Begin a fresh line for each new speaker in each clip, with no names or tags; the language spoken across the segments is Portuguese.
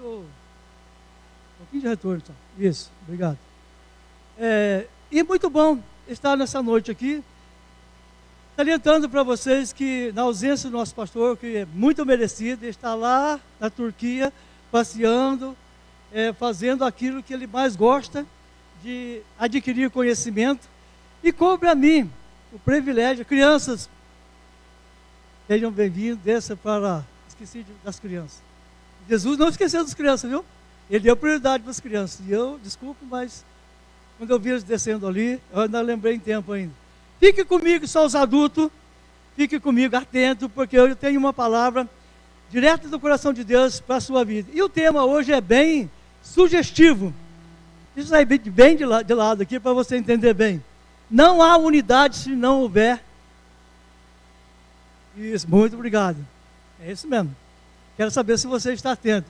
Um pouquinho de retorno, tá? Isso, obrigado. E muito bom estar nessa noite aqui, salientando para vocês que, na ausência do nosso pastor, que é muito merecido, ele está lá na Turquia, passeando, fazendo aquilo que ele mais gosta, de adquirir conhecimento, e coube a mim o privilégio. Crianças, sejam bem-vindos, desça para... Esqueci das crianças. Jesus não esqueceu das crianças, viu? Ele deu prioridade para as crianças. E eu, desculpe, mas quando eu vi eles descendo ali, eu ainda lembrei em tempo ainda. Fique comigo, só os adultos, fique comigo, atento, porque eu tenho uma palavra direto do coração de Deus para a sua vida. E o tema hoje é bem sugestivo. Isso aí bem de lado aqui para você entender bem. Não há unidade se não houver. Isso, muito obrigado. É isso mesmo. Quero saber se você está atento.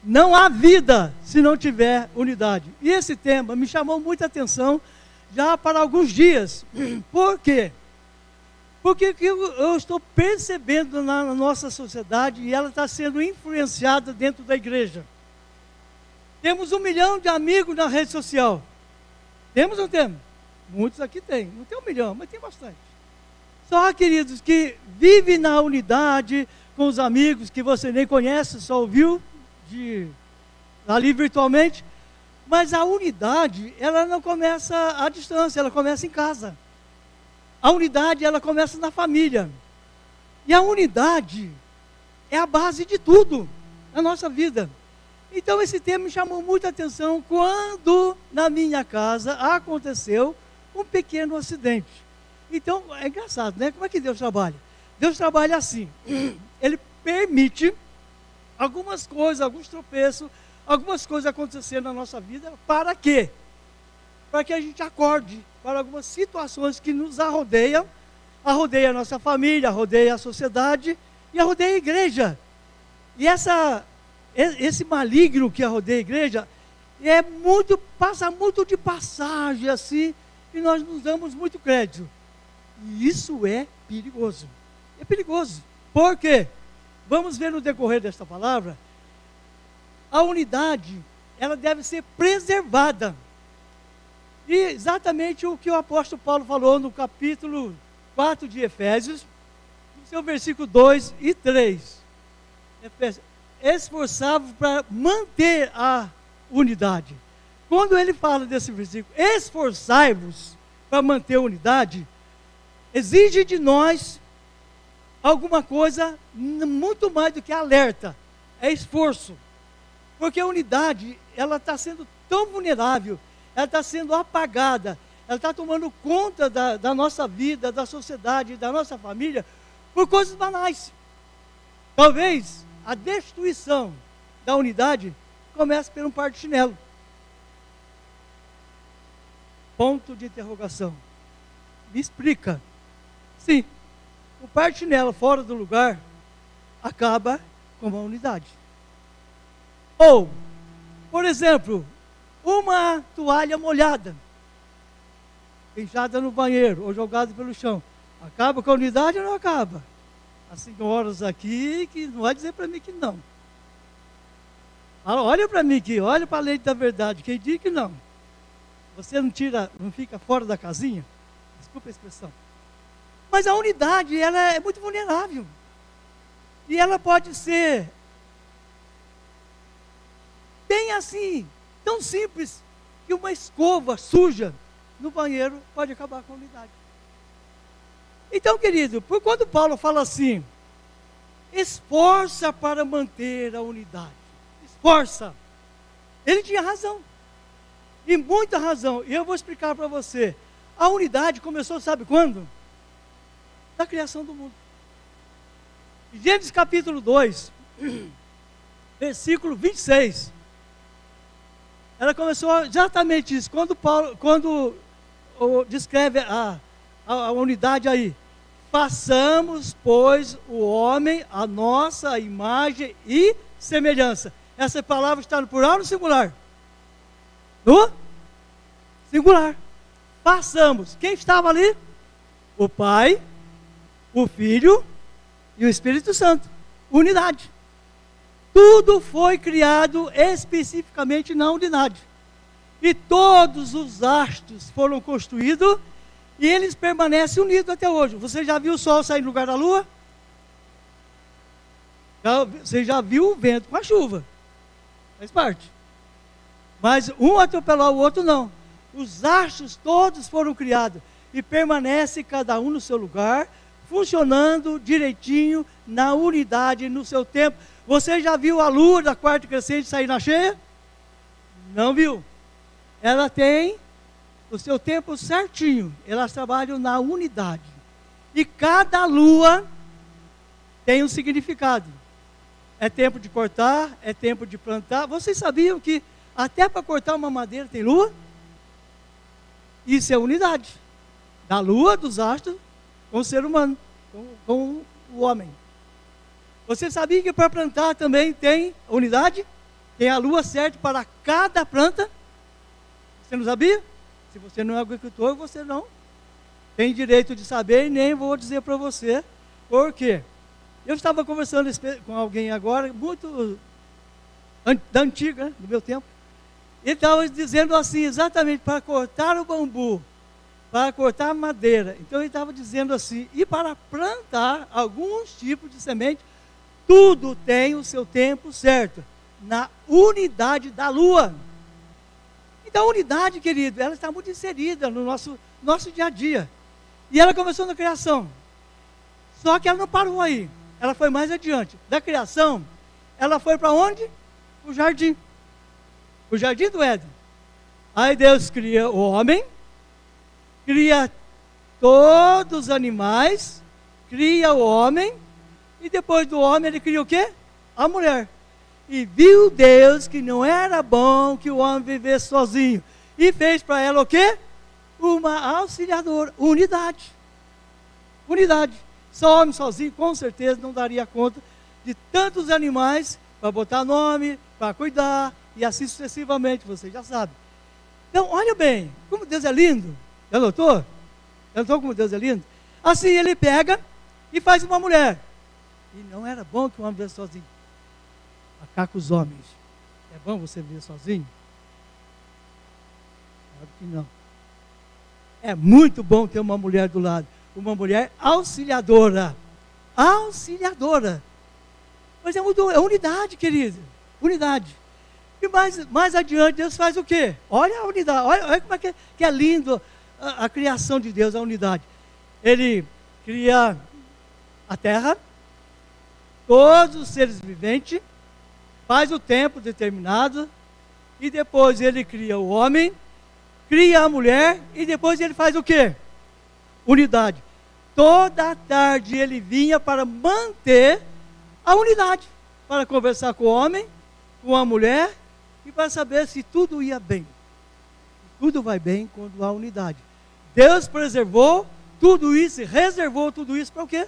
Não há vida se não tiver unidade. E esse tema me chamou muita atenção já para alguns dias. Por quê? Porque eu estou percebendo na nossa sociedade e ela está sendo influenciada dentro da igreja. Temos 1 milhão de amigos na rede social. Temos ou não temos? Muitos aqui têm. Não tem 1 milhão, mas tem bastante. Só, queridos, que vivem na unidade com os amigos que você nem conhece, só ouviu ali virtualmente. Mas a unidade, ela não começa à distância, ela começa em casa. A unidade, ela começa na família. E a unidade é a base de tudo na nossa vida. Então esse tema me chamou muita atenção quando na minha casa aconteceu um pequeno acidente. Então é engraçado, né? Como é que Deus trabalha? Deus trabalha assim. Ele permite algumas coisas, alguns tropeços, algumas coisas acontecerem na nossa vida. Para quê? Para que a gente acorde para algumas situações que nos arrodeiam. Arrodeia a nossa família, arrodeia a sociedade e arrodeia a igreja. E esse maligno que arrodeia a igreja passa muito de passagem assim, e nós nos damos muito crédito. E isso é perigoso. É perigoso. Por quê? Vamos ver no decorrer desta palavra. A unidade, ela deve ser preservada. E exatamente o que o apóstolo Paulo falou no capítulo 4 de Efésios, no seu versículo 2 e 3. Esforçava para manter a unidade. Quando ele fala desse versículo, esforçai-vos para manter a unidade, exige de nós alguma coisa muito mais do que alerta, é esforço. Porque a unidade, ela está sendo tão vulnerável, ela está sendo apagada, ela está tomando conta da nossa vida, da sociedade, da nossa família, por coisas banais. Talvez a destruição da unidade comece por um par de chinelo. Ponto de interrogação. Me explica. Sim, o par de chinelo fora do lugar acaba com a unidade. Ou, por exemplo, uma toalha molhada, deixada no banheiro ou jogada pelo chão, acaba com a unidade ou não acaba? As senhoras aqui que não vai dizer para mim que não. Olha para mim aqui, olha para a lei da verdade, quem diz que não? Você não fica fora da casinha? Desculpa a expressão. Mas a unidade, ela é muito vulnerável. E ela pode ser bem assim, tão simples, que uma escova suja no banheiro pode acabar com a unidade. Então, querido, por quando Paulo fala assim, esforça para manter a unidade. Esforça. Ele tinha razão. E muita razão. E eu vou explicar para você. A unidade começou, sabe quando? Da criação do mundo. Gênesis capítulo 2, versículo 26. Ela começou exatamente isso. Quando descreve a unidade aí. Façamos, pois, o homem a nossa imagem e semelhança. Essa palavra está no plural ou no singular? No singular. Façamos. Quem estava ali? O Pai, o Filho e o Espírito Santo. Unidade. Tudo foi criado especificamente na unidade. E todos os astros foram construídos e eles permanecem unidos até hoje. Você já viu o sol sair no lugar da lua? Você já viu o vento com a chuva? Faz parte. Mas um atropelou o outro, não. Os astros todos foram criados e permanecem cada um no seu lugar, funcionando direitinho, na unidade, no seu tempo. Você já viu a lua da quarta crescente sair na cheia? Não viu. Ela tem o seu tempo certinho. Elas trabalham na unidade. E cada lua tem um significado. É tempo de cortar, é tempo de plantar. Vocês sabiam que até para cortar uma madeira tem lua? Isso é unidade. Da lua, dos astros, com o ser humano, com o homem. Você sabia que para plantar também tem unidade? Tem a lua certa para cada planta? Você não sabia? Se você não é agricultor, você não tem direito de saber e nem vou dizer para você. Por quê? Eu estava conversando com alguém agora, muito da antiga, né, do meu tempo. Ele estava dizendo assim, exatamente, para cortar o bambu, para cortar a madeira. Então ele estava dizendo assim, e para plantar alguns tipos de semente, tudo tem o seu tempo certo, na unidade da lua. Então a unidade, querido, ela está muito inserida no nosso dia a dia. E ela começou na criação. Só que ela não parou aí. Ela foi mais adiante. Da criação, ela foi para onde? O jardim. O jardim do Éden. Aí Deus cria o homem, cria todos os animais, cria o homem, e depois do homem ele cria o quê? A mulher. E viu Deus que não era bom que o homem vivesse sozinho. E fez para ela o quê? Uma auxiliadora. Unidade. Unidade. Só homem sozinho, com certeza, não daria conta de tantos animais para botar nome, para cuidar, e assim sucessivamente, você já sabe. Então, olha bem, como Deus é lindo. Já notou? Já notou como Deus é lindo? Assim ele pega e faz uma mulher. E não era bom que o homem vivesse sozinho. Cá com os homens. É bom você viver sozinho? Claro que não. É muito bom ter uma mulher do lado. Uma mulher auxiliadora. Auxiliadora. Mas é unidade, querido. Unidade. E mais adiante, Deus faz o quê? Olha a unidade. Olha como é que é lindo a criação de Deus, a unidade. Ele cria a terra, todos os seres viventes, faz o tempo determinado, e depois ele cria o homem, cria a mulher, e depois ele faz o quê? Unidade. Toda tarde ele vinha para manter a unidade, para conversar com o homem, com a mulher, e para saber se tudo ia bem. Tudo vai bem quando há unidade. Deus preservou tudo isso, reservou tudo isso para o quê?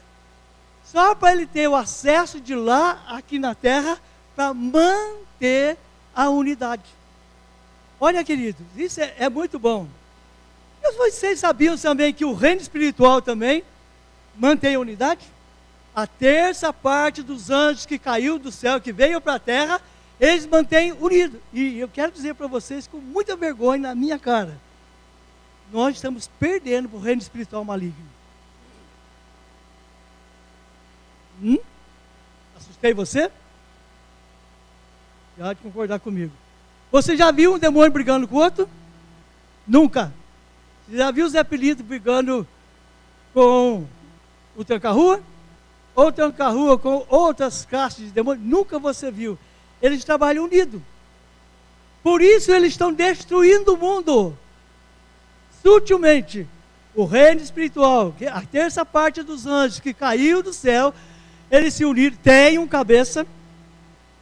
Só para ele ter o acesso de lá, aqui na terra, para manter a unidade. Olha, queridos, isso é muito bom. E vocês sabiam também que o reino espiritual também mantém a unidade? A terça parte dos anjos que caiu do céu, que veio para a terra, eles mantêm unidos. E eu quero dizer para vocês, com muita vergonha na minha cara, nós estamos perdendo para o reino espiritual maligno. Assustei você? Já há de concordar comigo. Você já viu um demônio brigando com o outro? Nunca. Você já viu os apelidos brigando com o tranca-rua? Ou tranca-rua com outras castas de demônios? Nunca você viu. Eles trabalham unidos. Por isso eles estão destruindo o mundo. Sutilmente. O reino espiritual, a terça parte dos anjos que caiu do céu, eles se uniram. Tem um cabeça,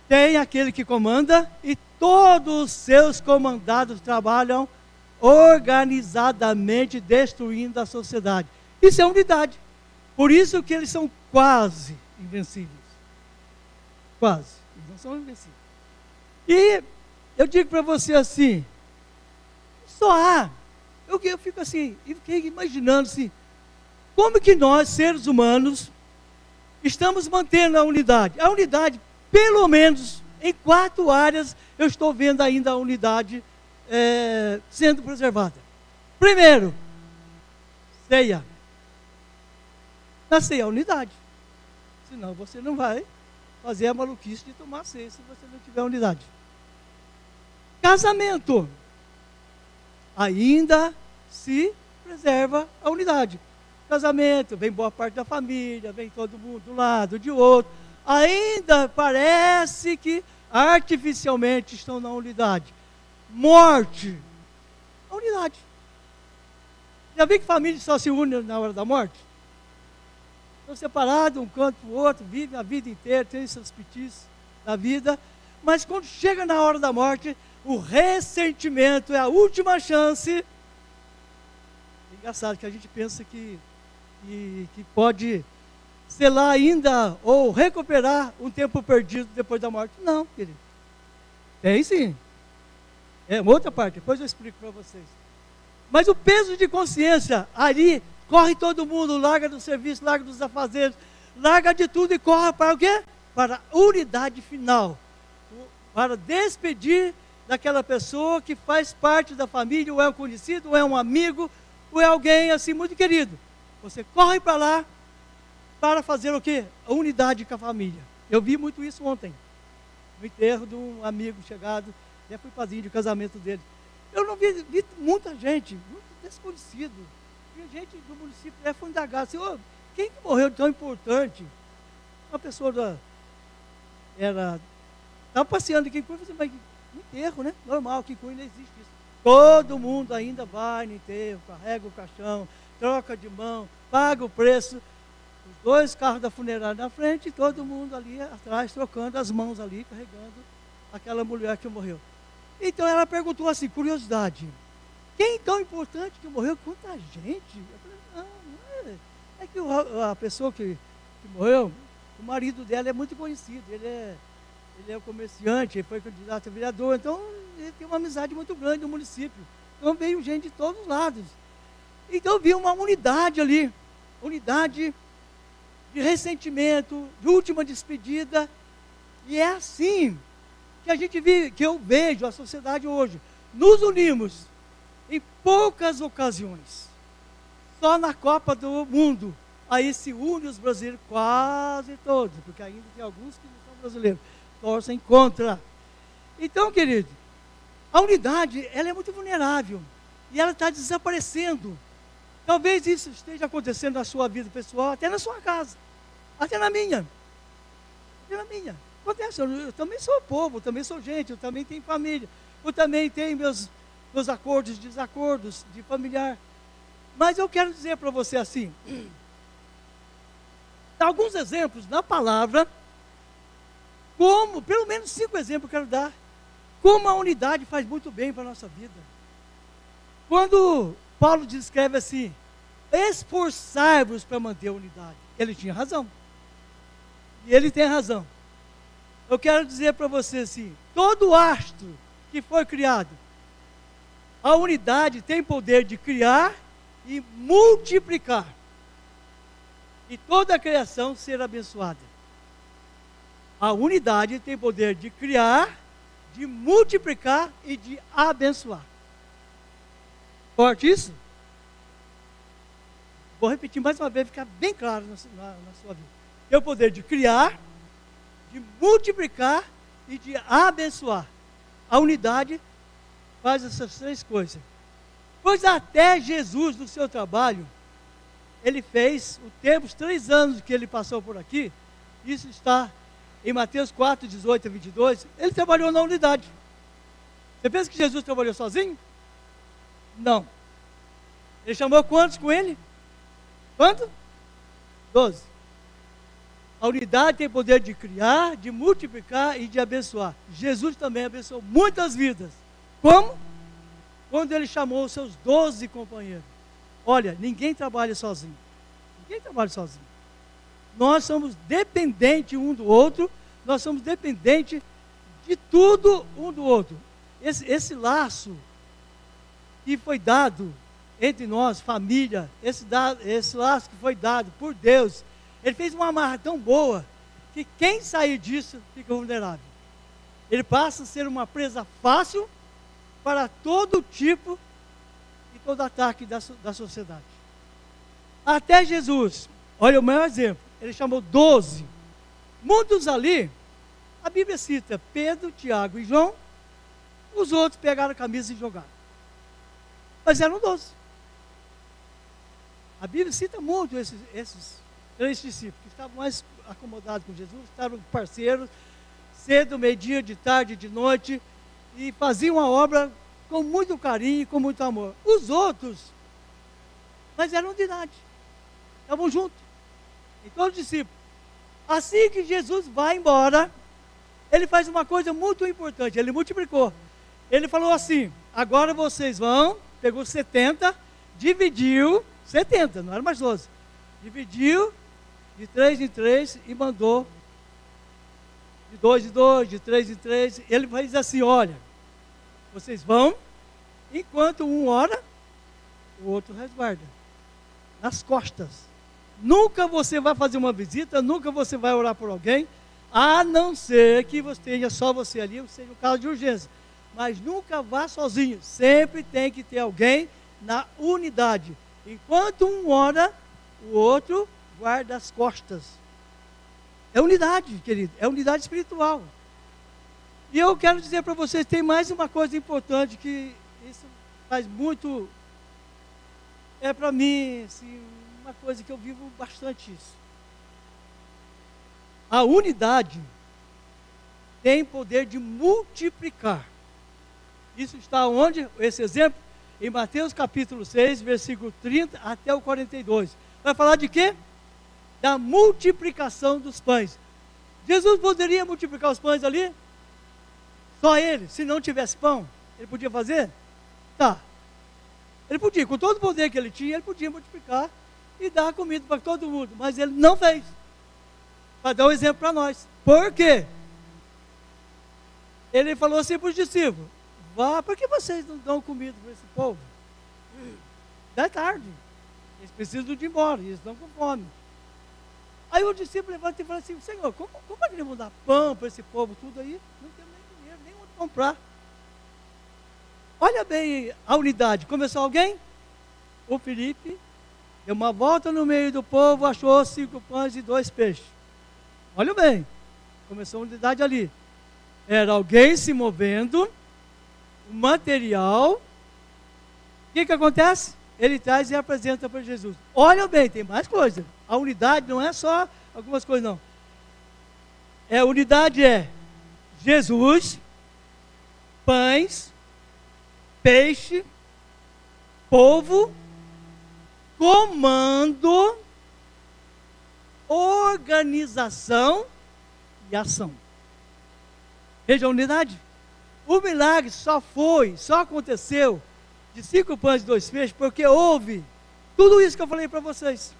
tem aquele que comanda, e todos os seus comandados trabalham organizadamente, destruindo a sociedade. Isso é unidade. Por isso que eles são quase invencíveis. Quase. Eles não são invencíveis. E eu digo para você assim, só há. Eu fico assim, e fiquei imaginando assim, como que nós, seres humanos, estamos mantendo a unidade? A unidade pelo menos em 4 áreas eu estou vendo ainda a unidade sendo preservada. Primeiro, ceia. Na ceia, a unidade. Senão você não vai fazer a maluquice de tomar ceia se você não tiver unidade. Casamento. Ainda se preserva a unidade. Casamento, vem boa parte da família, vem todo mundo de um lado, de outro. Ainda parece que artificialmente estão na unidade. Morte. A unidade. Já vi que família só se une na hora da morte? Estão separados, um canto para o outro, vivem a vida inteira, tem seus petiços da vida, mas quando chega na hora da morte, o ressentimento é a última chance. É engraçado que a gente pensa que pode selar ainda ou recuperar um tempo perdido depois da morte. Não, querido. Tem sim. É uma outra parte, depois eu explico para vocês. Mas o peso de consciência, ali, corre todo mundo, larga do serviço, larga dos afazeres, larga de tudo e corre para o quê? Para a unidade final. Para despedir daquela pessoa que faz parte da família, ou é um conhecido, ou é um amigo, ou é alguém assim muito querido. Você corre para lá para fazer o quê? A unidade com a família. Eu vi muito isso ontem, no enterro de um amigo chegado, até fui padrinho de casamento dele. Eu não vi muita gente, muito desconhecido. Tinha gente do município, foi indagar assim, oh, quem que morreu tão importante? Uma pessoa estava passeando aqui em Cunha, mas enterro, né? Normal, aqui em Cunha não existe isso. Todo mundo ainda vai no enterro, carrega o caixão, troca de mão, paga o preço. Os 2 carros da funerária na frente e todo mundo ali atrás, trocando as mãos ali, carregando aquela mulher que morreu. Então ela perguntou assim, curiosidade, quem tão importante que morreu? Quanta gente? Eu falei, não é. É que a pessoa que morreu, o marido dela é muito conhecido, ele é um comerciante, ele foi candidato a vereador, então ele tem uma amizade muito grande no município. Então veio gente de todos os lados. Então eu vi uma unidade ali, unidade de ressentimento, de última despedida, e é assim que a gente vive, que eu vejo a sociedade hoje. Nos unimos em poucas ocasiões, só na Copa do Mundo, aí se unem os brasileiros quase todos, porque ainda tem alguns que não são brasileiros, torcem contra. Então, querido, a unidade, ela é muito vulnerável, e ela está desaparecendo. Talvez isso esteja acontecendo na sua vida pessoal, até na sua casa, até na minha. Até na minha. Acontece, eu também sou povo, eu também sou gente, eu também tenho família, eu também tenho meus acordos, desacordos de familiar. Mas eu quero dizer para você assim, alguns exemplos na palavra, como, pelo menos 5 exemplos eu quero dar, como a unidade faz muito bem para a nossa vida. Quando Paulo descreve assim, esforçai-vos para manter a unidade, ele tinha razão, e ele tem razão. Eu quero dizer para você assim, todo astro que foi criado, a unidade tem poder de criar e multiplicar, e toda a criação ser abençoada. A unidade tem poder de criar, de multiplicar e de abençoar. Forte isso? Vou repetir mais uma vez, ficar bem claro na sua vida. Tem o poder de criar, de multiplicar e de abençoar. A unidade faz essas 3 coisas. Pois até Jesus, no seu trabalho, ele fez, os 3 anos que ele passou por aqui, isso está em Mateus 4, 18 a 22, ele trabalhou na unidade. Você pensa que Jesus trabalhou sozinho? Não. Ele chamou quantos com ele? Quanto? 12. A unidade tem poder de criar, de multiplicar e de abençoar. Jesus também abençoou muitas vidas. Como? Quando ele chamou os seus 12 companheiros. Olha, ninguém trabalha sozinho. Ninguém trabalha sozinho. Nós somos dependentes um do outro. Nós somos dependentes de tudo um do outro. Esse laço que foi dado entre nós, família, esse laço que foi dado por Deus, ele fez uma amarra tão boa, que quem sair disso fica vulnerável. Ele passa a ser uma presa fácil para todo tipo e todo ataque da sociedade. Até Jesus, olha o maior exemplo, ele chamou 12. Muitos ali, a Bíblia cita Pedro, Tiago e João, os outros pegaram a camisa e jogaram. Mas eram 12. A Bíblia cita muito esses 3 discípulos, que estavam mais acomodados com Jesus, estavam parceiros, cedo, meio-dia, de tarde, de noite, e faziam a obra com muito carinho e com muito amor. Os outros, mas eram de idade, estavam juntos. Então os discípulos, assim que Jesus vai embora, ele faz uma coisa muito importante, ele multiplicou. Ele falou assim, agora vocês vão, pegou 70, dividiu, 70, não era mais 12, dividiu de 3 em 3 e mandou de 2 em 2, de 3 em 3. Ele vai dizer assim, olha, vocês vão, enquanto um ora, o outro resguarda, nas costas. Nunca você vai fazer uma visita, nunca você vai orar por alguém, a não ser que você tenha só você ali, ou seja, um caso de urgência. Mas nunca vá sozinho, sempre tem que ter alguém na unidade. Enquanto um ora, o outro guarda as costas. É unidade, querido, é unidade espiritual. E eu quero dizer para vocês, tem mais uma coisa importante que isso faz muito, para mim, assim, uma coisa que eu vivo bastante isso. A unidade tem poder de multiplicar. Isso está onde? Esse exemplo? Em Mateus capítulo 6, versículo 30 até o 42. Vai falar de quê? Da multiplicação dos pães. Jesus poderia multiplicar os pães ali? Só ele, se não tivesse pão, ele podia fazer? Tá. Ele podia, com todo o poder que ele tinha, ele podia multiplicar e dar comida para todo mundo. Mas ele não fez. Para dar um exemplo para nós. Por quê? Ele falou assim para os discípulos, vá, por que vocês não dão comida para esse povo? Já é tarde. Eles precisam de ir embora, eles estão com fome. Aí o discípulo levanta e fala assim, Senhor, como é que eles vão dar pão para esse povo tudo aí? Não tem nem dinheiro, nem onde comprar. Olha bem a unidade. Começou alguém? O Felipe deu uma volta no meio do povo, achou 5 pães e 2 peixes. Olha bem, começou a unidade ali. Era alguém se movendo, o material. O que acontece? Ele traz e apresenta para Jesus. Olha bem, tem mais coisa. A unidade não é só algumas coisas, não. A unidade é Jesus, pães, peixe, povo, comando, organização e ação. Veja a unidade. O milagre só aconteceu de 5 pães e 2 peixes, porque houve tudo isso que eu falei para vocês.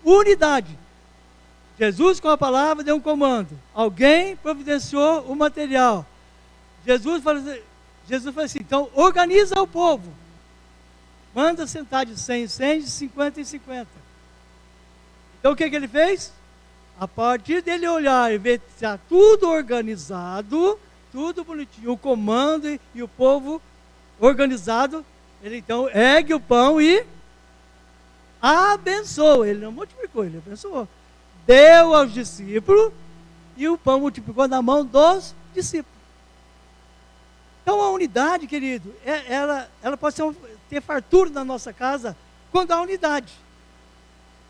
Unidade. Jesus com a palavra deu um comando. Alguém providenciou o material. Jesus falou assim, então organiza o povo. Manda sentar de 100 em 100, de 50 em 50. Então o que ele fez? A partir dele olhar e ver se está tudo organizado, tudo bonitinho, o comando e o povo organizado, ele então ergue o pão e abençoa. Ele não multiplicou, ele abençoou. Deu aos discípulos e o pão multiplicou na mão dos discípulos. Então a unidade, querido, ela pode ter fartura na nossa casa quando há unidade.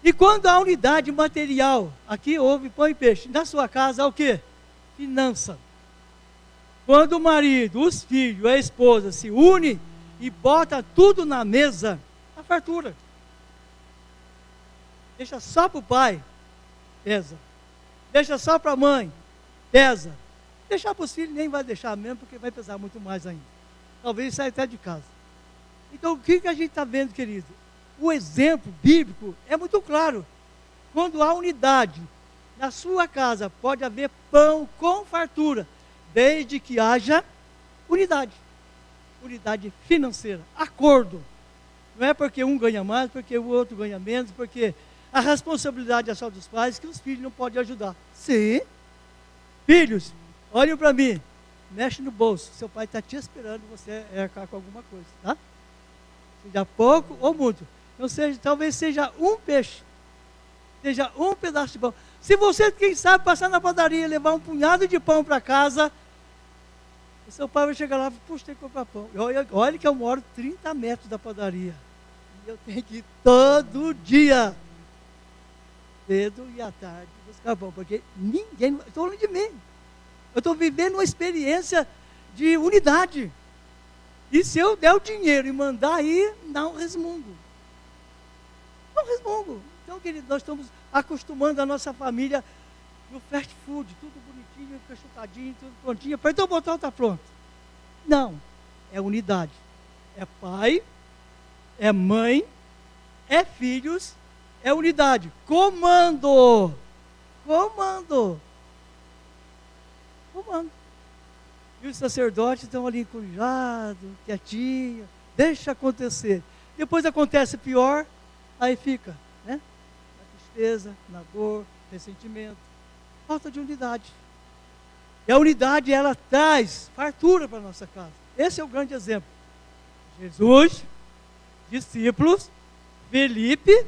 E quando há unidade material, aqui houve pão e peixe. Na sua casa há o quê? Finança. Quando o marido, os filhos, a esposa se unem e bota tudo na mesa, a fartura. Deixa só para o pai, pesa. Deixa só para a mãe, pesa. Deixar para os filhos nem vai deixar mesmo, porque vai pesar muito mais ainda. Talvez saia até de casa. Então o que a gente está vendo, querido? O exemplo bíblico é muito claro. Quando há unidade, na sua casa pode haver pão com fartura, desde que haja unidade. Unidade financeira, acordo. Não é porque um ganha mais, porque o outro ganha menos, porque a responsabilidade é só dos pais, que os filhos não podem ajudar. Sim, Filhos, olhem para mim, mexe no bolso, seu pai está te esperando você arcar com alguma coisa, tá? Seja pouco ou muito. Não seja, talvez seja um peixe, seja um pedaço de pão. Se você, quem sabe, passar na padaria e levar um punhado de pão para casa, o seu pai vai chegar lá e falar, puxa, tem que comprar pão. Olha que eu moro 30 metros da padaria. E eu tenho que ir todo dia, cedo e à tarde, buscar pão. Porque ninguém, estou falando de mim. Eu estou vivendo uma experiência de unidade. E se eu der o dinheiro e mandar aí, não resmungo. Não resmungo. Então, querido, nós estamos acostumando a nossa família no fast food, tudo bonitinho, cachutadinho, tudo prontinho. Apertou o botão, está pronto. Não, é unidade. É pai, é mãe, é filhos, é unidade. Comando. Comando. Comando. E os sacerdotes estão ali encorajados, quietinhos, deixa acontecer. Depois acontece pior, aí fica, né? Na tristeza, na dor, ressentimento, falta de unidade. E a unidade, ela traz fartura para a nossa casa. Esse é o grande exemplo. Jesus, discípulos, Felipe,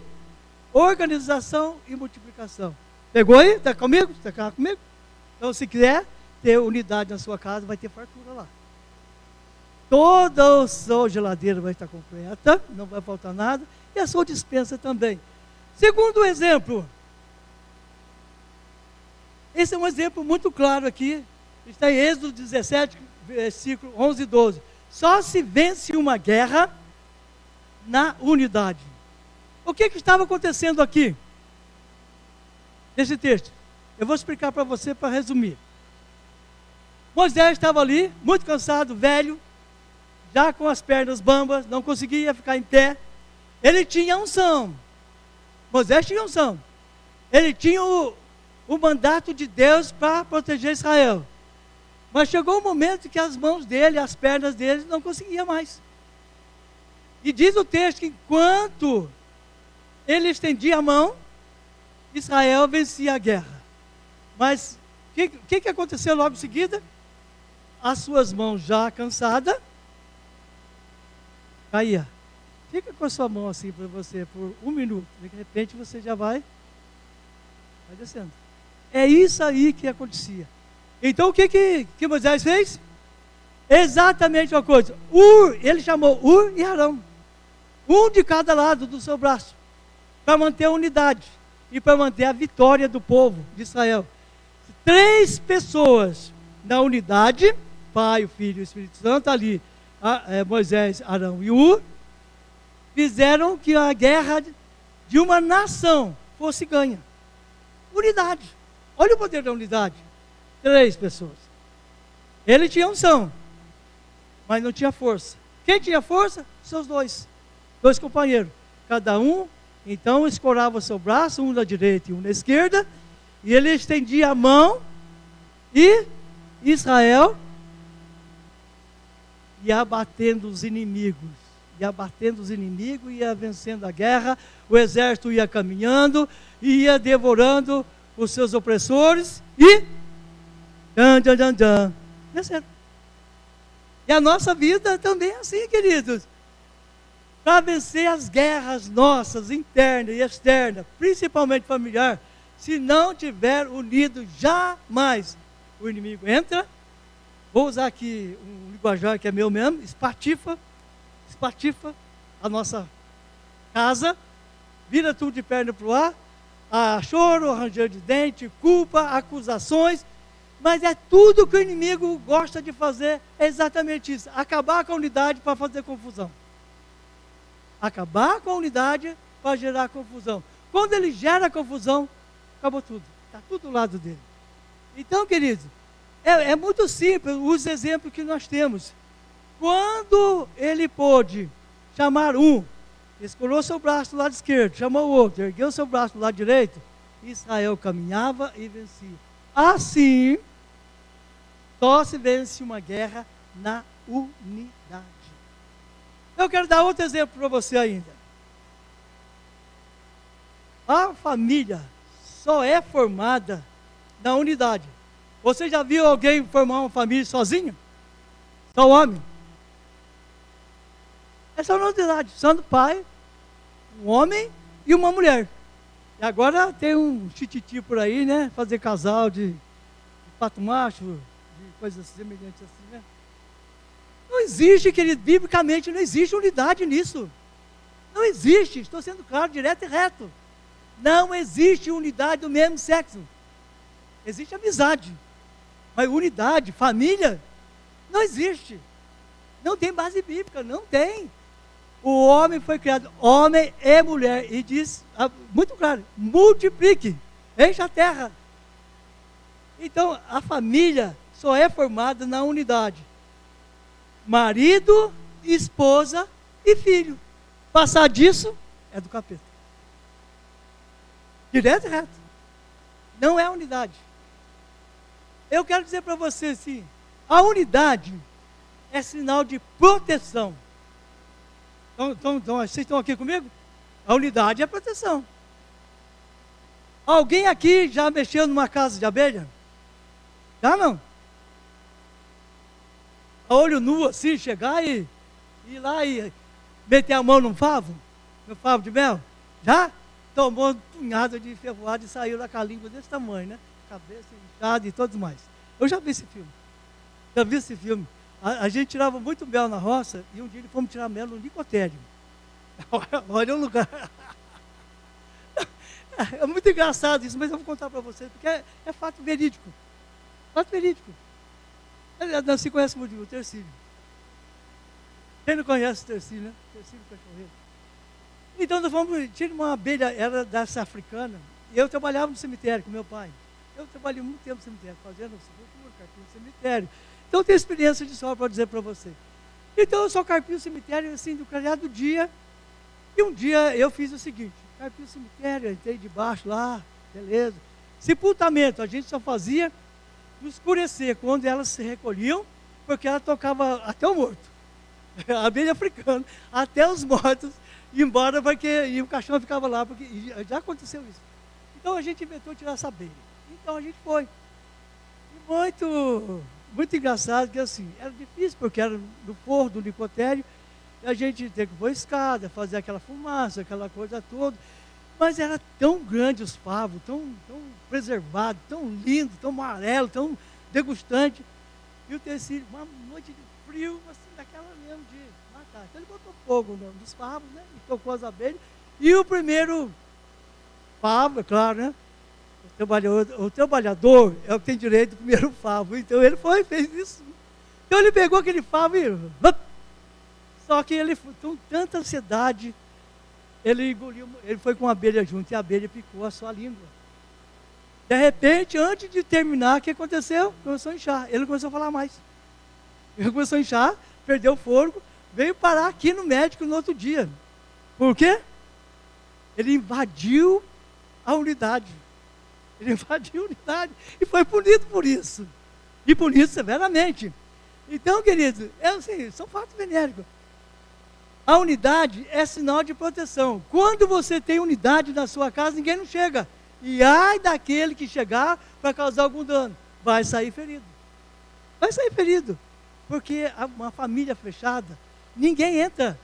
organização e multiplicação. Pegou aí? Está comigo? Está comigo? Então, se quiser ter unidade na sua casa, vai ter fartura lá. Toda a sua geladeira vai estar completa, não vai faltar nada, e a sua despensa também. Segundo exemplo, esse é um exemplo muito claro aqui, está em Êxodo 17, versículo 11 e 12. Só se vence uma guerra na unidade. O que estava acontecendo aqui? Nesse texto. Eu vou explicar para você, para resumir. Moisés estava ali, muito cansado, velho, já com as pernas bambas, não conseguia ficar em pé. Ele tinha unção. Moisés tinha unção. Ele tinha o mandato de Deus para proteger Israel. Mas chegou um momento que as mãos dele, as pernas dele, não conseguiam mais. E diz o texto que enquanto ele estendia a mão, Israel vencia a guerra. Mas o que aconteceu logo em seguida? As suas mãos já cansadas, caía. Fica com a sua mão assim para você por 1 minuto. De repente você já vai descendo. É isso aí que acontecia. Então o que Moisés fez? Exatamente uma coisa. Ele chamou Ur e Arão. Um de cada lado do seu braço. Para manter a unidade. E para manter a vitória do povo de Israel. 3 pessoas na unidade. Pai, o Filho e o Espírito Santo ali. Moisés, Arão e Ur. Fizeram que a guerra de uma nação fosse ganha. Unidade. Olha o poder da unidade. 3 pessoas. Ele tinha unção, mas não tinha força. Quem tinha força? Seus 2 companheiros. Cada um, então, escorava o seu braço, um na direita e um na esquerda, e ele estendia a mão, e Israel ia abatendo os inimigos. Ia vencendo a guerra, o exército ia caminhando, ia devorando os seus opressores, e desceram. E a nossa vida também é assim, queridos. Para vencer as guerras nossas, internas e externas, principalmente familiar, se não tiver unido, jamais o inimigo entra. Vou usar aqui um linguajar que é meu mesmo, espatifa a nossa casa, vira tudo de perna para o ar, choro, ranger de dente, culpa, acusações, mas é tudo que o inimigo gosta de fazer, é exatamente isso, acabar com a unidade para fazer confusão. Acabar com a unidade para gerar confusão. Quando ele gera confusão, acabou tudo, está tudo do lado dele. Então, queridos, é muito simples os exemplos que nós temos. Quando ele pôde chamar um, escorou seu braço do lado esquerdo, chamou o outro, ergueu seu braço do lado direito, Israel caminhava e vencia. Assim, só se vence uma guerra na unidade. Eu quero dar outro exemplo para você ainda. A família só é formada na unidade. Você já viu alguém formar uma família sozinho? Só o homem? É só unidade, só do pai, um homem e uma mulher. E agora tem um tititi por aí, né? Fazer casal de pato macho, de coisas semelhantes assim, né? Não existe, querido, biblicamente não existe unidade nisso. Não existe, estou sendo claro, direto e reto. Não existe unidade do mesmo sexo. Existe amizade. Mas unidade, família, não existe. Não tem base bíblica, não tem. O homem foi criado, homem e mulher, e diz, muito claro, multiplique, encha a terra. Então, a família só é formada na unidade. Marido, esposa e filho. Passar disso é do capeta. Direto e reto. Não é unidade. Eu quero dizer para você assim, a unidade é sinal de proteção. Então, vocês estão aqui comigo? A unidade é proteção. Alguém aqui já mexeu numa casa de abelha? Já não? A olho nu assim, chegar e ir lá e meter a mão no favo de mel? Já? Tomou um punhado de ferroada e saiu lá com a língua desse tamanho, né? Cabeça inchada e todos mais. Eu já vi esse filme. Já vi esse filme. A gente tirava muito mel na roça e um dia fomos tirar mel no Nicotério. Olha o lugar. É muito engraçado isso, mas eu vou contar para vocês, porque é fato verídico. Fato verídico. Você conhece muito o Tercílio. Quem não conhece o Tercílio, né? Tercílio Cachorreiro. Então nós fomos, tinha uma abelha, era dessa africana, e eu trabalhava no cemitério com meu pai. Eu trabalhei muito tempo no cemitério, fazendo sepultura, carpinho no cemitério. Então eu tenho experiência de sobra para dizer para você. Então eu só carpinho o cemitério, assim, do calhado do dia. E um dia eu fiz o seguinte, carpinho o cemitério, entrei debaixo lá, beleza. Sepultamento, a gente só fazia no escurecer, quando elas se recolhiam, porque ela tocava até o morto. A abelha africana, até os mortos, ia embora, e o caixão ficava lá, porque já aconteceu isso. Então a gente inventou tirar essa abelha. Então a gente foi. E muito engraçado que assim, era difícil, porque era no forro do Nicotério, e a gente teve que pôr escada, fazer aquela fumaça, aquela coisa toda. Mas era tão grande os favos, tão preservado, tão lindo, tão amarelo, tão degustante. E o Tercílio, uma noite de frio, assim, daquela mesmo de matar. Então ele botou fogo nos favos, né? E tocou as abelhas. E o primeiro favo, é claro, né? O trabalhador é o que tem direito do primeiro favo. Então ele fez isso. Então ele pegou aquele favo e... Só que ele, com tanta ansiedade, ele engoliu, ele foi com a abelha junto e a abelha picou a sua língua. De repente, antes de terminar, o que aconteceu? Começou a inchar. Ele começou a falar mais. Ele começou a inchar, perdeu o fôlego, veio parar aqui no médico no outro dia. Por quê? Ele invadiu a unidade. Ele invadiu a unidade e foi punido por isso. E punido severamente. Então, querido, são fatos venéricos. A unidade é sinal de proteção. Quando você tem unidade na sua casa, ninguém não chega. E ai daquele que chegar para causar algum dano. Vai sair ferido. Vai sair ferido. Porque uma família fechada, ninguém entra,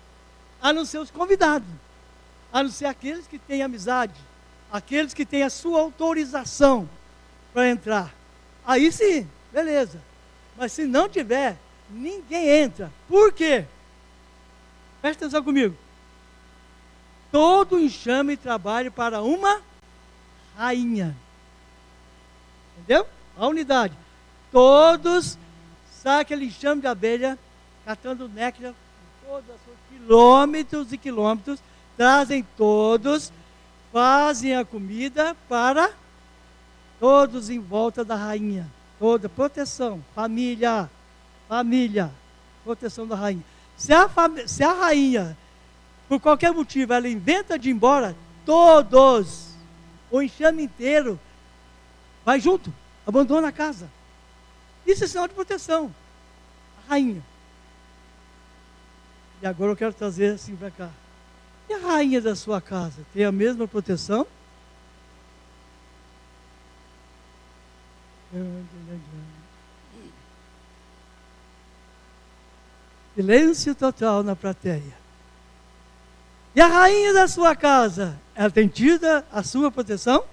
a não ser os convidados. A não ser aqueles que têm amizade. Aqueles que têm a sua autorização para entrar. Aí sim, beleza. Mas se não tiver, ninguém entra. Por quê? Presta atenção comigo. Todo enxame trabalha para uma rainha. Entendeu? A unidade. Todos, sabe aquele enxame de abelha, catando néctar, todos quilômetros e quilômetros, trazem todos, fazem a comida para todos em volta da rainha. Toda proteção, família, proteção da rainha. Se a rainha, por qualquer motivo, ela inventa de ir embora, todos, o enxame inteiro, vai junto, abandona a casa. Isso é sinal de proteção. A rainha. E agora eu quero trazer assim para cá. E a rainha da sua casa tem a mesma proteção? Silêncio total na plateia. E a rainha da sua casa, ela tem tido a sua proteção?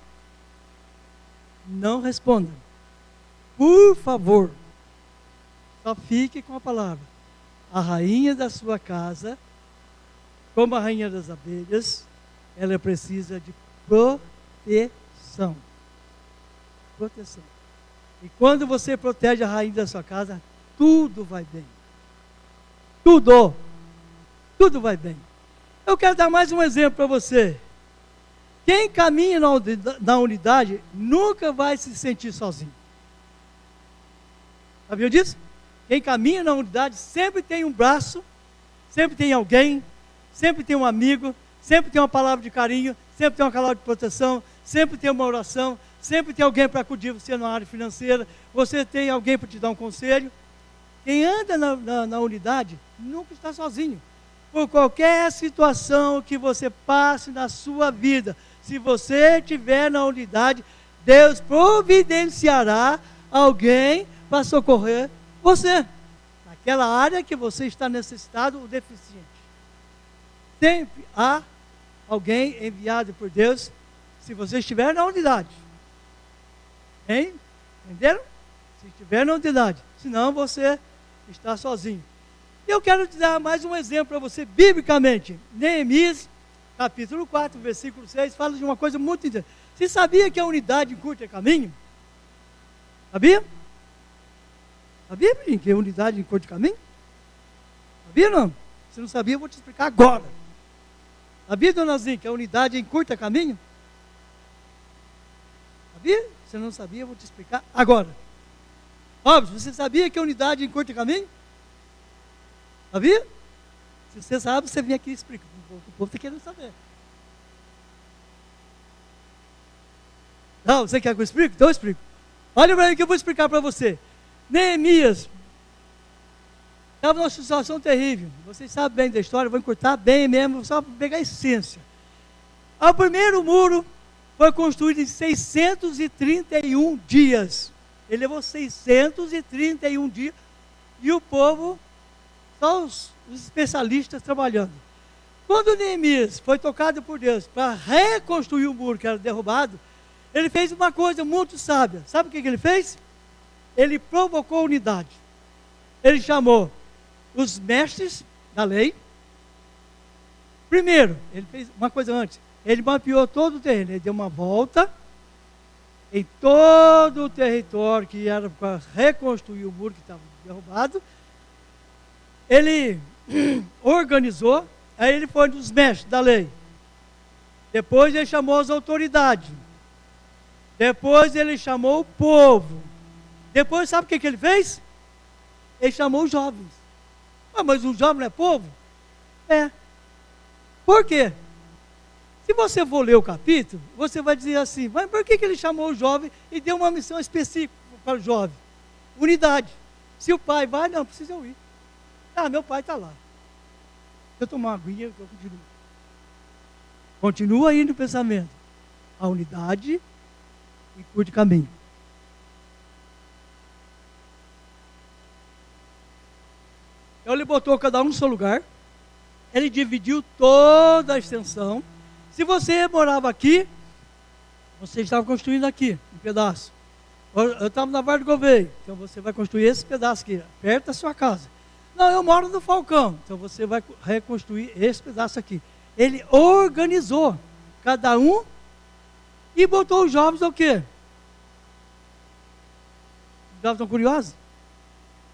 Não responda. Por favor, só fique com a palavra. A rainha da sua casa, como a rainha das abelhas, ela precisa de proteção. Proteção. E quando você protege a rainha da sua casa, tudo vai bem. Tudo vai bem. Eu quero dar mais um exemplo para você. Quem caminha na unidade nunca vai se sentir sozinho. Sabia disso? Quem caminha na unidade sempre tem um braço, sempre tem alguém, sempre tem um amigo, sempre tem uma palavra de carinho, sempre tem uma palavra de proteção, sempre tem uma oração, sempre tem alguém para acudir você na área financeira, você tem alguém para te dar um conselho. Quem anda na unidade nunca está sozinho. Por qualquer situação que você passe na sua vida, se você estiver na unidade, Deus providenciará alguém para socorrer você, naquela área que você está necessitado ou deficiente. Sempre há alguém enviado por Deus, se você estiver na unidade. Hein? Entenderam? Se estiver na unidade. Senão você está sozinho. Eu quero te dar mais um exemplo para você, biblicamente. Neemias, capítulo 4, versículo 6, fala de uma coisa muito interessante. Você sabia que a unidade encurta caminho? Sabia? Sabia, menino, que a unidade encurta caminho? Sabia não? Se não sabia, eu vou te explicar agora. Sabia, dona Zinha, que a unidade encurta caminho? Sabia? Se não sabia, eu vou te explicar agora. Óbvio, você sabia que a unidade encurta caminho? Sabia? Se você sabe, você vem aqui e explica. O povo está querendo saber. Não, você quer que eu explique? Então eu explico. Olha para mim que eu vou explicar para você. Neemias estava numa situação terrível. Vocês sabem bem da história, eu vou encurtar bem mesmo, só para pegar a essência. O primeiro muro foi construído em 631 dias. Ele levou 631 dias e o povo, só os especialistas trabalhando. Quando Neemias foi tocado por Deus para reconstruir o muro que era derrubado, ele fez uma coisa muito sábia. Sabe o que ele fez? Ele provocou unidade. Ele chamou os mestres da lei. Primeiro, ele fez uma coisa antes. Ele mapeou todo o terreno. Ele deu uma volta em todo o território que era para reconstruir o muro que estava derrubado. Ele organizou. Aí ele foi dos mestres da lei. Depois ele chamou as autoridades. Depois ele chamou o povo. Depois sabe o que ele fez? Ele chamou os jovens. Ah, mas o jovem não é povo? É. Por quê? Se você for ler o capítulo, você vai dizer assim, mas por que ele chamou o jovem e deu uma missão específica para o jovem? Unidade. Se o pai vai, não, precisa eu ir. Ah, meu pai está lá. Se eu tomar uma aguinha, eu continuo. Continua aí no pensamento. A unidade e curte caminho. Então ele botou cada um no seu lugar. Ele dividiu toda a extensão. Se você morava aqui, você estava construindo aqui, um pedaço. Eu estava na Vale do Gouveia, então você vai construir esse pedaço aqui, perto da sua casa. Não, eu moro no Falcão, então você vai reconstruir esse pedaço aqui. Ele organizou cada um e botou os jovens ao quê? Os jovens estão curiosos?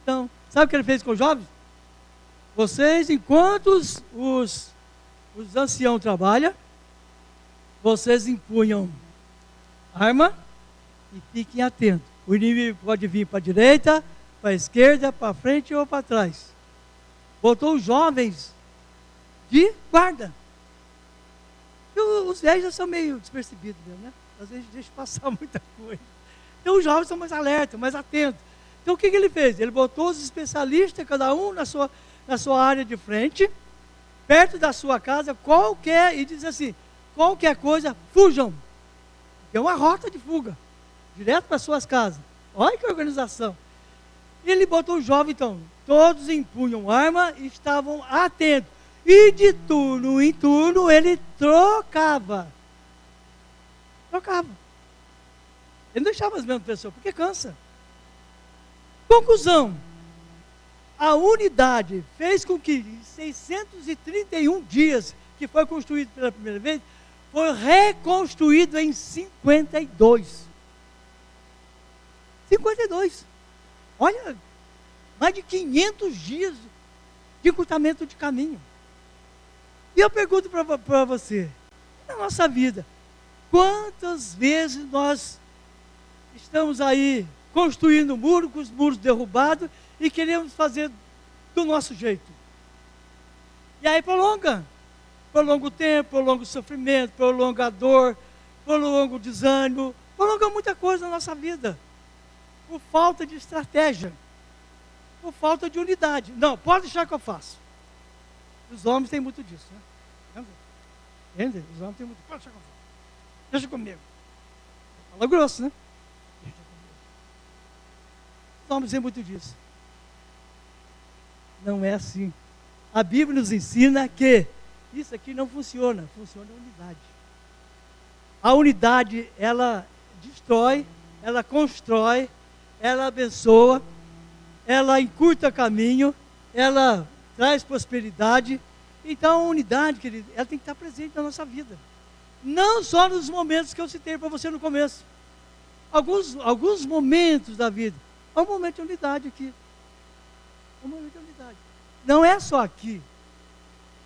Então, sabe o que ele fez com os jovens? Vocês, enquanto os anciãos trabalham, vocês empunham arma e fiquem atentos. O inimigo pode vir para a direita, para a esquerda, para frente ou para trás. Botou os jovens de guarda. E os velhos já são meio despercebidos mesmo, né? Às vezes deixa passar muita coisa. Então os jovens são mais alertas, mais atentos. Então o que ele fez? Ele botou os especialistas, cada um na sua área de frente, perto da sua casa, e diz assim, qualquer coisa, fujam. É uma rota de fuga, direto para suas casas. Olha que organização. E ele botou o jovem, então, todos empunham arma e estavam atentos. E de turno em turno ele trocava. Ele não deixava as mesmas pessoas, porque cansa. Conclusão. A unidade fez com que em 631 dias, que foi construído pela primeira vez, foi reconstruído em 52. 52. Olha, mais de 500 dias de encurtamento de caminho. E eu pergunto para você, na nossa vida, quantas vezes nós estamos aí construindo muro, com os muros derrubados, e queremos fazer do nosso jeito? E aí prolonga o tempo, prolonga o sofrimento, prolonga a dor, prolonga o desânimo, prolonga muita coisa na nossa vida, por falta de estratégia, por falta de unidade. Não, pode deixar que eu faço. Os homens têm muito disso, né? Entende? Os homens têm muito. Pode deixar que eu faço. Deixa comigo. Fala grosso, né? Deixa comigo. Os homens têm muito disso. Não é assim. A Bíblia nos ensina que isso aqui não funciona. Funciona a unidade. A unidade, ela destrói, ela constrói, ela abençoa, ela encurta caminho, ela traz prosperidade. Então a unidade, querido, ela tem que estar presente na nossa vida. Não só nos momentos que eu citei para você no começo. Alguns momentos da vida. Há um momento de unidade aqui. Um momento de unidade. Não é só aqui.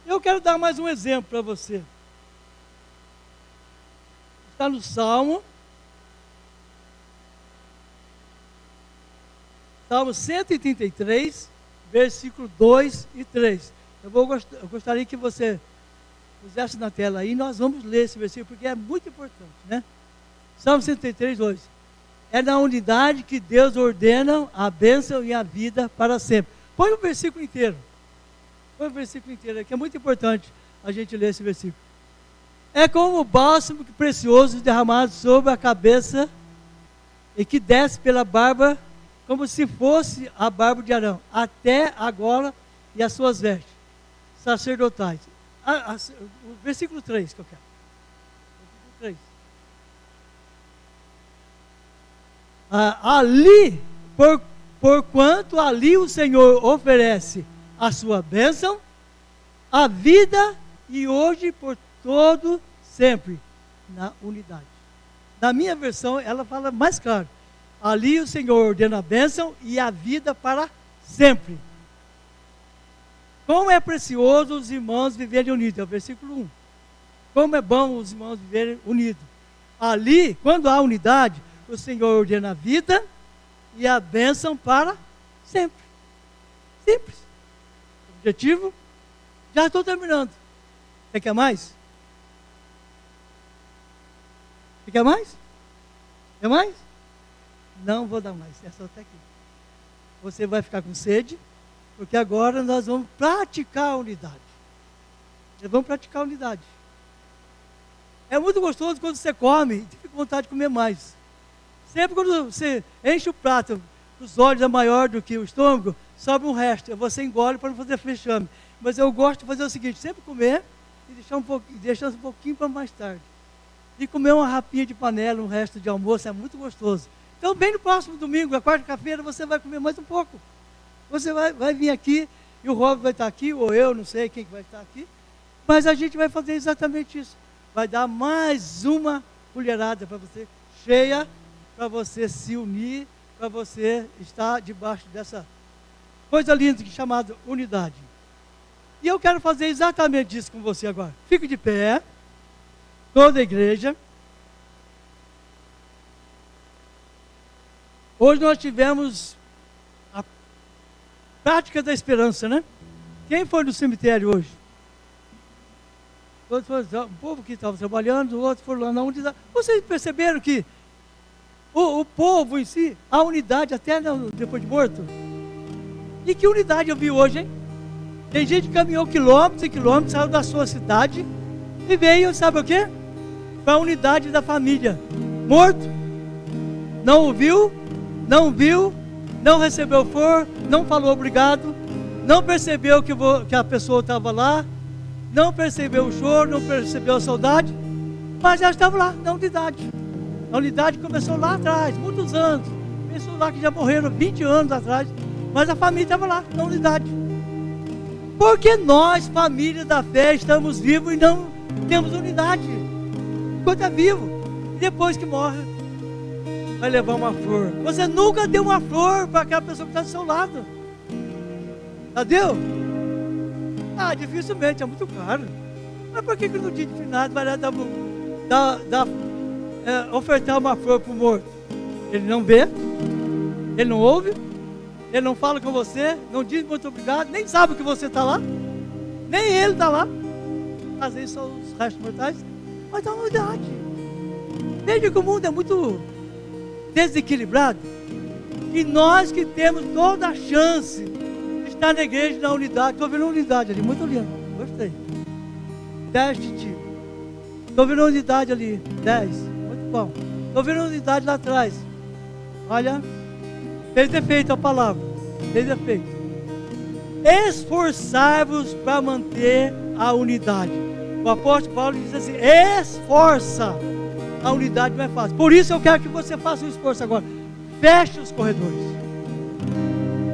Eu quero dar mais um exemplo para você. Está no Salmo 133, versículo 2 e 3. Eu gostaria que você pusesse na tela aí, nós vamos ler esse versículo, porque é muito importante, né? Salmo 133, 2. É na unidade que Deus ordena a bênção e a vida para sempre. Põe o versículo inteiro. Põe o versículo inteiro aqui, é muito importante a gente ler esse versículo. É como o bálsamo precioso derramado sobre a cabeça e que desce pela barba, como se fosse a barba de Arão, até agora e as suas vestes sacerdotais. O versículo 3 que eu quero. Versículo 3. Ali, porquanto ali o Senhor oferece a sua bênção, a vida, e hoje por todo sempre, na unidade. Na minha versão, ela fala mais claro. Ali o Senhor ordena a bênção e a vida para sempre. Como é precioso os irmãos viverem unidos. É o versículo 1. Como é bom os irmãos viverem unidos. Ali, quando há unidade, o Senhor ordena a vida e a bênção para sempre. Simples. Objetivo? Já estou terminando. Você quer mais? Você quer mais? Quer mais? Não vou dar mais. É só até aqui. Você vai ficar com sede, porque agora nós vamos praticar a unidade. Nós vamos praticar a unidade. É muito gostoso quando você come e fica com vontade de comer mais. Sempre quando você enche o prato, os olhos é maior do que o estômago, sobe um resto. Você engole para não fazer fechame. Mas eu gosto de fazer o seguinte, sempre comer e deixar um pouquinho para mais tarde. E comer uma rapinha de panela, um resto de almoço, é muito gostoso. Então, bem no próximo domingo, a quarta-feira, você vai comer mais um pouco. Você vai vir aqui, e o Rob vai estar aqui, ou eu, não sei quem vai estar aqui. Mas a gente vai fazer exatamente isso. Vai dar mais uma colherada para você, cheia, para você se unir, para você estar debaixo dessa coisa linda chamada unidade. E eu quero fazer exatamente isso com você agora. Fique de pé, toda a igreja. Hoje nós tivemos a prática da esperança, né? Quem foi no cemitério hoje? Todos foram, o povo que estava trabalhando, outros foram lá na unidade. Vocês perceberam que o povo em si, a unidade até depois de morto? E que unidade eu vi hoje, hein? Tem gente que caminhou quilômetros e quilômetros, saiu da sua cidade e veio, sabe o quê? Para a unidade da família. Morto, não ouviu, não viu, não recebeu flor, não falou obrigado, não percebeu que a pessoa estava lá, não percebeu o choro, não percebeu a saudade, mas já estava lá, na unidade. A unidade começou lá atrás, muitos anos. Pessoas lá que já morreram 20 anos atrás, mas a família estava lá, na unidade. Porque nós, família da fé, estamos vivos e não temos unidade. Enquanto é vivo, e depois que morre, vai levar uma flor. Você nunca deu uma flor para aquela pessoa que está do seu lado. Já deu? Dificilmente, é muito caro. Mas por que no dia de finado vai lá ofertar uma flor para o morto? Ele não vê, ele não ouve, ele não fala com você, não diz muito obrigado, nem sabe que você está lá, nem ele está lá. Às vezes são os restos mortais, mas dá uma unidade. Veja que o mundo é muito desequilibrado, e nós que temos toda a chance de estar na igreja, na unidade. Estou vendo uma unidade ali, muito lindo, gostei. 10 Titi, estou vendo uma unidade ali, 10, muito bom. Estou vendo uma unidade lá atrás, olha, fez defeito a palavra, fez defeito. Esforçai-vos para manter a unidade. O apóstolo Paulo diz assim: esforça. A unidade não é fácil. Por isso eu quero que você faça um esforço agora. Feche os corredores.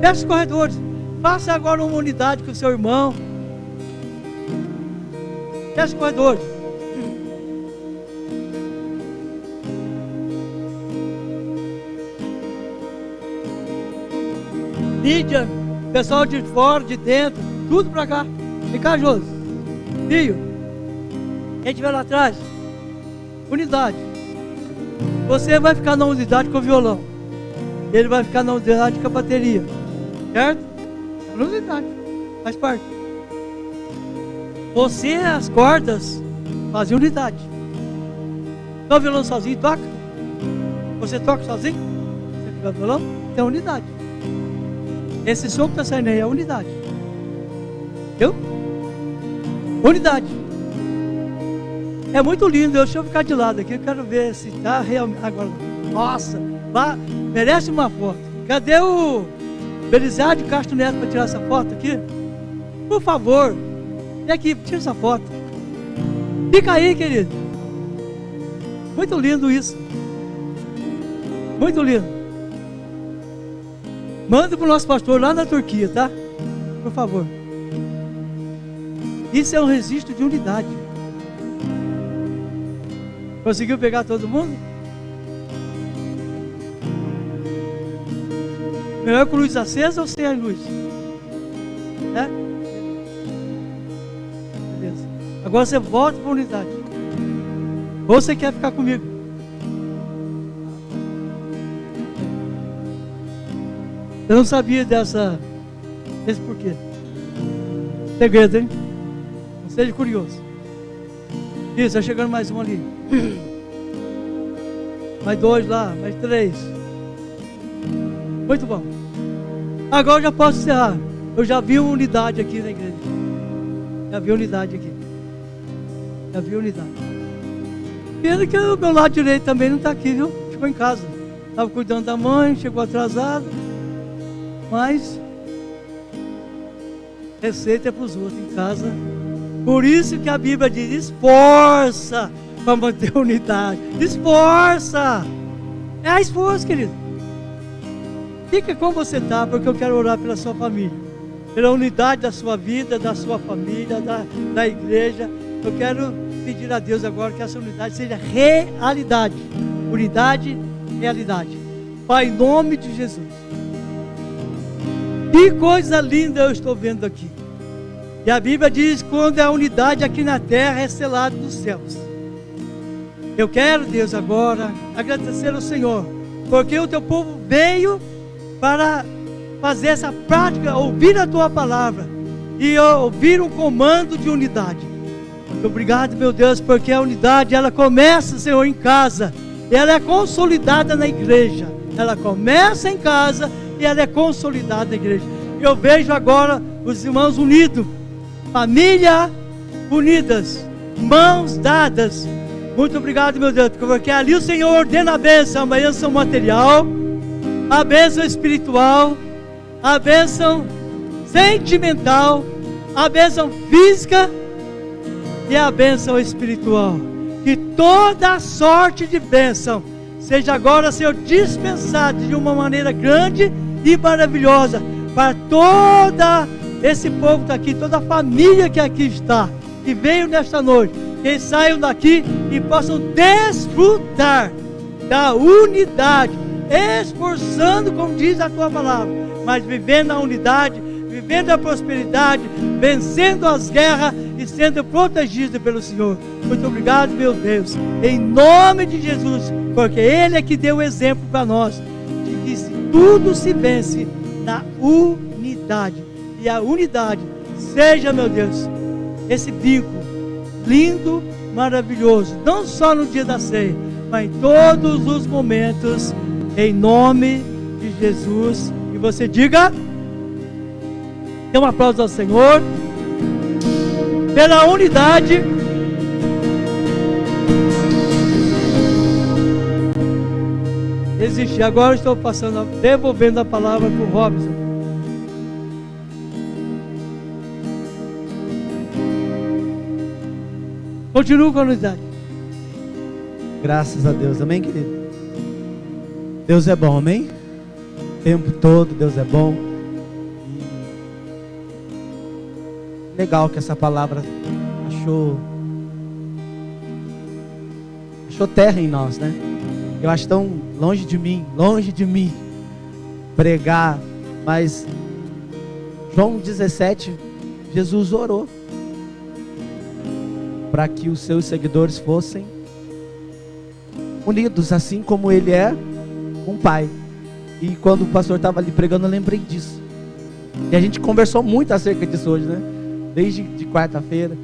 Feche os corredores. Faça agora uma unidade com o seu irmão. Feche os corredores. Lídia, pessoal de fora, de dentro, tudo pra cá. Vem cá, Josi. Filho, quem estiver lá atrás, unidade. Você vai ficar na unidade com o violão. Ele vai ficar na unidade com a bateria. Certo? É na unidade. Faz parte. Você, as cordas, fazem unidade. Toca o violão sozinho, toca. Você toca sozinho? Você toca o violão? Tem unidade. Esse som que está saindo aí é unidade. Viu? Unidade. É muito lindo. Deixa eu ficar de lado aqui. Eu quero ver se está realmente. Agora, nossa, merece uma foto. Cadê o Belisário de Castro Neto para tirar essa foto aqui? Por favor, vem aqui, tira essa foto. Fica aí, querido. Muito lindo isso. Muito lindo. Manda para o nosso pastor lá na Turquia, tá? Por favor. Isso é um registro de unidade. Conseguiu pegar todo mundo? Melhor com luz acesa ou sem a luz? É? Beleza. Agora você volta para a unidade. Ou você quer ficar comigo? Eu não sabia desse porquê. Segredo, hein? Não seja curioso. Isso, está chegando mais um ali. Mais 2 lá, mais 3. Muito bom. Agora eu já posso encerrar. Eu já vi uma unidade aqui na igreja. Já vi unidade aqui. Já vi unidade. Pena que o meu lado direito também não está aqui, viu? Ficou em casa. Estava cuidando da mãe, chegou atrasado. Mas receita é para os outros em casa. Por isso que a Bíblia diz: esforça para manter a unidade. Esforça. É esforço, querido. Fica como você está, porque eu quero orar pela sua família, pela unidade da sua vida, da sua família, da igreja. Eu quero pedir a Deus agora que essa unidade seja realidade. Unidade, realidade. Pai, em nome de Jesus. Que coisa linda eu estou vendo aqui. E a Bíblia diz: quando é a unidade aqui na terra, é selado dos céus. Eu quero, Deus, agora agradecer ao Senhor, porque o teu povo veio para fazer essa prática, ouvir a tua palavra e ouvir um comando de unidade. Muito obrigado, meu Deus, porque a unidade, ela começa, Senhor, em casa, e ela é consolidada na igreja. Ela começa em casa e ela é consolidada na igreja. Eu vejo agora os irmãos unidos, família unidas, mãos dadas. Muito obrigado, meu Deus, porque ali o Senhor ordena a bênção material, a bênção espiritual, a bênção sentimental, a bênção física e a bênção espiritual. Que toda sorte de bênção seja agora, Senhor, dispensada de uma maneira grande e maravilhosa para todo esse povo que está aqui, toda a família que aqui está, que veio nesta noite, que eles saiam daqui e possam desfrutar da unidade, esforçando, como diz a tua palavra, mas vivendo a unidade, vivendo a prosperidade, vencendo as guerras e sendo protegido pelo Senhor. Muito obrigado, meu Deus, em nome de Jesus, porque Ele é que deu o exemplo para nós, de que tudo se vence na unidade. E a unidade seja, meu Deus, esse vínculo lindo, maravilhoso, não só no dia da ceia, mas em todos os momentos, em nome de Jesus. E você diga: dê um aplauso ao Senhor pela unidade. Existe. Agora estou devolvendo a palavra para o Robson. Continua com a unidade.
Graças a Deus, amém, querido? Deus é bom, amém? O tempo todo Deus é bom. E legal que essa palavra achou terra em nós, né? Eu acho tão longe de mim pregar, mas João 17, Jesus orou para que os seus seguidores fossem unidos, assim como Ele é com o Pai. E quando o pastor estava ali pregando, eu lembrei disso. E a gente conversou muito acerca disso hoje, né? Desde de quarta-feira.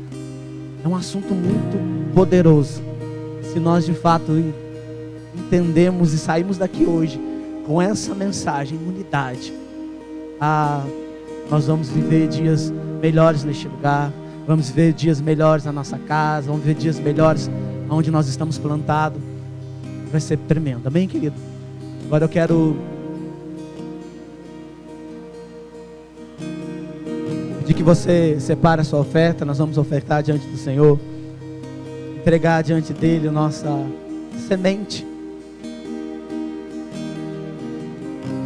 É um assunto muito poderoso. Se nós de fato entendemos e saímos daqui hoje com essa mensagem, unidade, nós vamos viver dias melhores neste lugar. Vamos ver dias melhores na nossa casa. Vamos ver dias melhores onde nós estamos plantados. Vai ser tremendo, amém, querido? Agora eu quero pedir que você separe a sua oferta. Nós vamos ofertar diante do Senhor, entregar diante dele a nossa semente.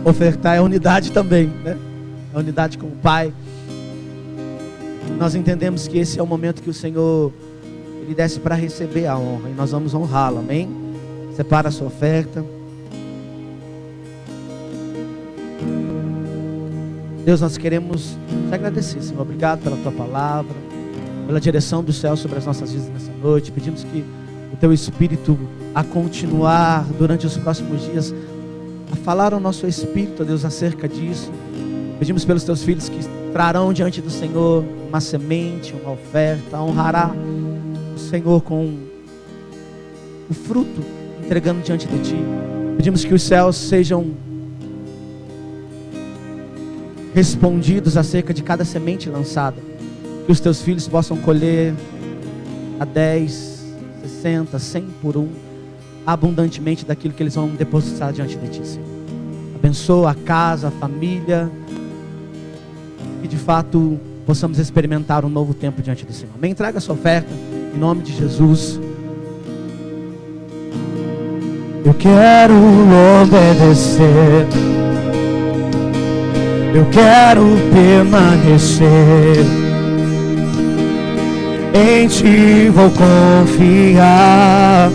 Ofertar é unidade também, né? É unidade com o Pai. Nós entendemos que esse é o momento que o Senhor, Ele desce para receber a honra, e nós vamos honrá-lo, amém? Separa a sua oferta. Deus, nós queremos te agradecer, Senhor. Obrigado pela tua palavra, pela direção do céu sobre as nossas vidas nessa noite. Pedimos que o teu Espírito, a continuar durante os próximos dias, a falar ao nosso espírito, Deus, acerca disso. Pedimos pelos teus filhos que trarão diante do Senhor uma semente, uma oferta, honrará o Senhor com o fruto, entregando diante de ti. Pedimos que os céus sejam respondidos acerca de cada semente lançada, que os teus filhos possam colher a 10, 60, 100 por um, abundantemente daquilo que eles vão depositar diante de ti, Senhor. Abençoa a casa, a família, que de fato possamos experimentar um novo tempo diante do Senhor. Amém? Traga a sua oferta em nome de Jesus.
Eu quero obedecer, eu quero permanecer, em ti vou confiar,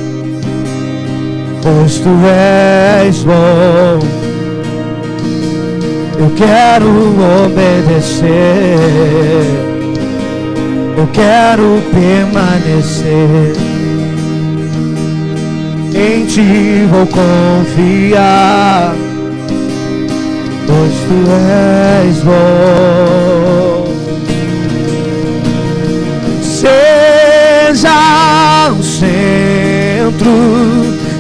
pois tu és bom. Eu quero obedecer, eu quero permanecer, em ti vou confiar, pois tu és bom. Seja o centro,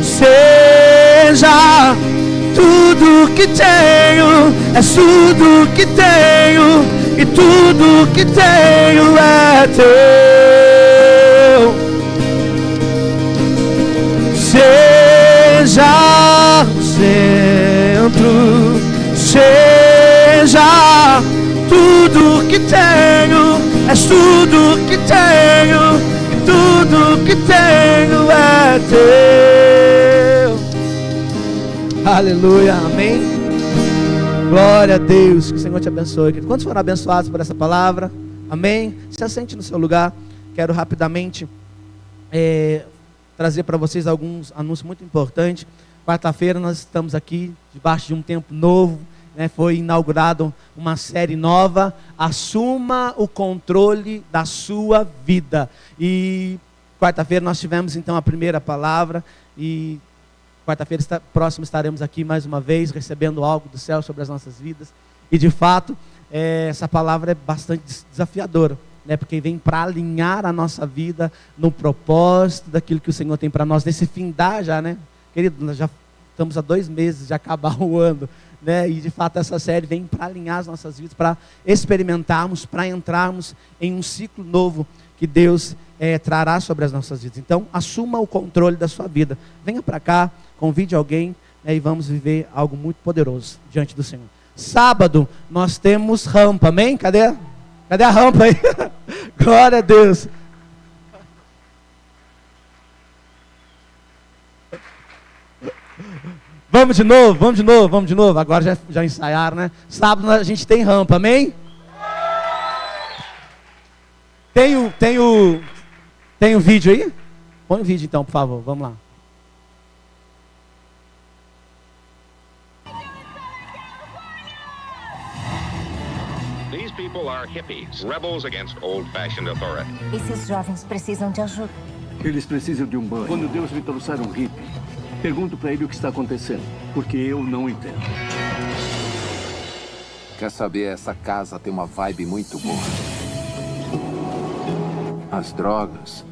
seja tudo que tenho, é tudo que tenho, e tudo que tenho é teu. Seja o centro, igreja. Tudo que tenho, és tudo que tenho, tudo que tenho é teu.
Aleluia, amém. Glória a Deus, que o Senhor te abençoe. Quantos foram abençoados por essa palavra? Amém. Se assente no seu lugar. Quero rapidamente trazer para vocês alguns anúncios muito importantes. Quarta-feira nós estamos aqui debaixo de um tempo novo, né? Foi inaugurada uma série nova, Assuma o Controle da Sua Vida. E quarta-feira nós tivemos então a primeira palavra, e quarta-feira próxima estaremos aqui mais uma vez, recebendo algo do céu sobre as nossas vidas. E de fato, essa palavra é bastante desafiadora, né? Porque vem para alinhar a nossa vida no propósito daquilo que o Senhor tem para nós, nesse findar já, né? Querido, nós já estamos há 2 meses de acabar o ano, né? E de fato essa série vem para alinhar as nossas vidas, para experimentarmos, para entrarmos em um ciclo novo que Deus trará sobre as nossas vidas. Então, assuma o controle da sua vida. Venha para cá, convide alguém, né? E vamos viver algo muito poderoso diante do Senhor. Sábado nós temos rampa, amém? Cadê a rampa aí? Glória a Deus. Vamos de novo. Agora já ensaiaram, né? Sábado a gente tem rampa, amém? Tem o vídeo aí? Põe o vídeo então, por favor, vamos lá.
These people are hippies, rebels against old-fashioned authority.
Esses jovens precisam de ajuda.
Eles precisam de um banho. Quando Deus me trouxer um hippie, pergunto para ele o que está acontecendo, porque eu não entendo.
Quer saber, essa casa tem uma vibe muito boa. As drogas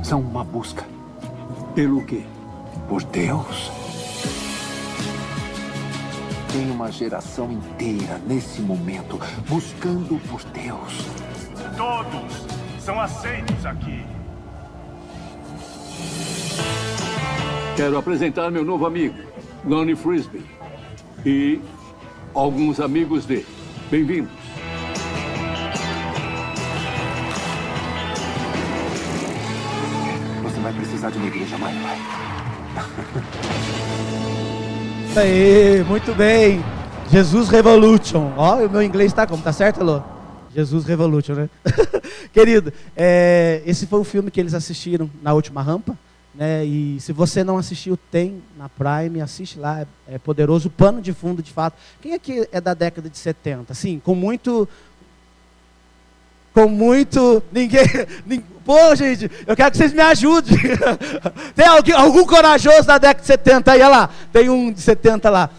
são uma busca.
Pelo quê?
Por Deus. Tem uma geração inteira nesse momento buscando por Deus.
Todos são aceitos aqui.
Quero apresentar meu novo amigo, Lonnie Frisbee, e alguns amigos dele. Bem-vindos.
Você vai precisar de uma igreja maior.
Isso aí, muito bem. Jesus Revolution. Ó, o meu inglês tá como? Tá certo, Elô? Jesus Revolution, né? Querido, esse foi o filme que eles assistiram na última rampa, né? E se você não assistiu, tem na Prime, assiste lá, é poderoso. O pano de fundo, de fato. Quem aqui é da década de 70? Assim, com muito... Ninguém... Pô, gente, eu quero que vocês me ajudem. Tem algum corajoso da década de 70 aí? Olha lá, tem um de 70 lá.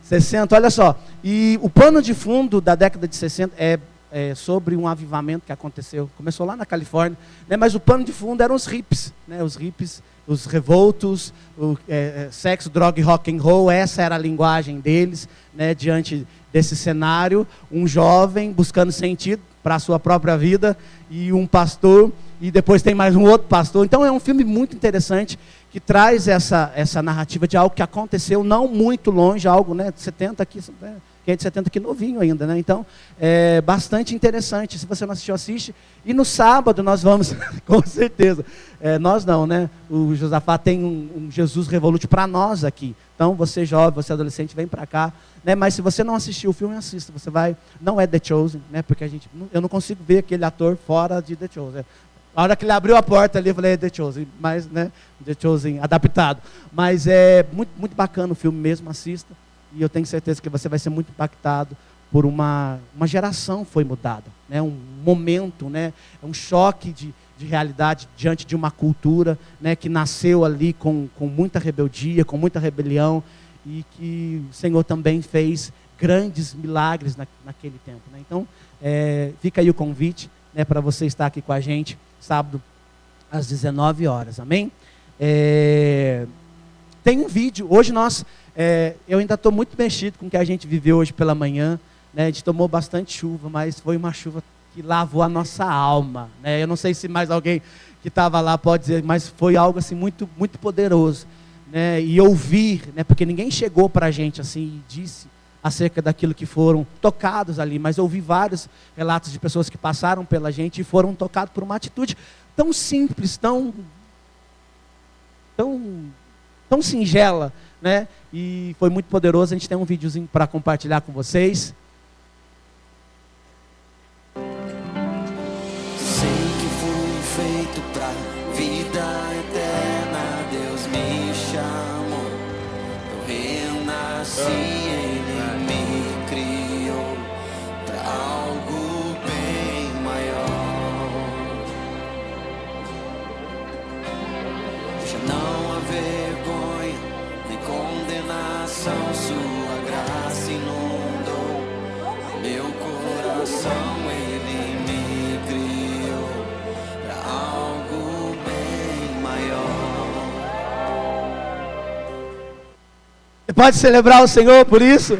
60, olha só. E o pano de fundo da década de 60 é sobre um avivamento que aconteceu. Começou lá na Califórnia, né? Mas o pano de fundo eram os hippies, né? Os hippies, os revoltos, sexo, droga e rock and roll. Essa era a linguagem deles, né? Diante desse cenário, um jovem buscando sentido para a sua própria vida, e um pastor, e depois tem mais um outro pastor. Então é um filme muito interessante, que traz essa narrativa de algo que aconteceu não muito longe, algo, né, de 70 aqui, quem é de 70 aqui novinho ainda, né? Então é bastante interessante. Se você não assistiu, assiste. E no sábado nós vamos, com certeza, nós não, né? O Josafá tem um Jesus Revolution para nós aqui. Então você jovem, você adolescente, vem para cá, né? Mas se você não assistiu o filme, assista. Você vai, não é The Chosen, né? Porque eu não consigo ver aquele ator fora de The Chosen. A hora que ele abriu a porta ali, eu falei, The Chosen, mas, né? The Chosen adaptado. Mas é muito, muito bacana o filme mesmo, assista. E eu tenho certeza que você vai ser muito impactado por uma geração foi mudada, né? Um momento, né? É um choque de realidade diante de uma cultura, né? Que nasceu ali com muita rebeldia, com muita rebelião, e que o Senhor também fez grandes milagres naquele tempo, né? Então, fica aí o convite, né? Para você estar aqui com a gente, sábado, às 19 horas, amém? Tem um vídeo, hoje eu ainda estou muito mexido com o que a gente viveu hoje pela manhã, né? A gente tomou bastante chuva, mas foi uma chuva que lavou a nossa alma, né? Eu não sei se mais alguém que estava lá pode dizer, mas foi algo assim muito, muito poderoso, né? E ouvir, né? Porque ninguém chegou para a gente assim e disse acerca daquilo que foram tocados ali, mas eu ouvi vários relatos de pessoas que passaram pela gente e foram tocados por uma atitude tão simples, tão singela, né? E foi muito poderoso. A gente tem um videozinho para compartilhar com vocês.
Sei que fui feito pra vida eterna, Deus me chamou, eu renasci. Sua graça inundou meu coração, Ele me criou para algo bem maior.
Você pode celebrar o Senhor por isso?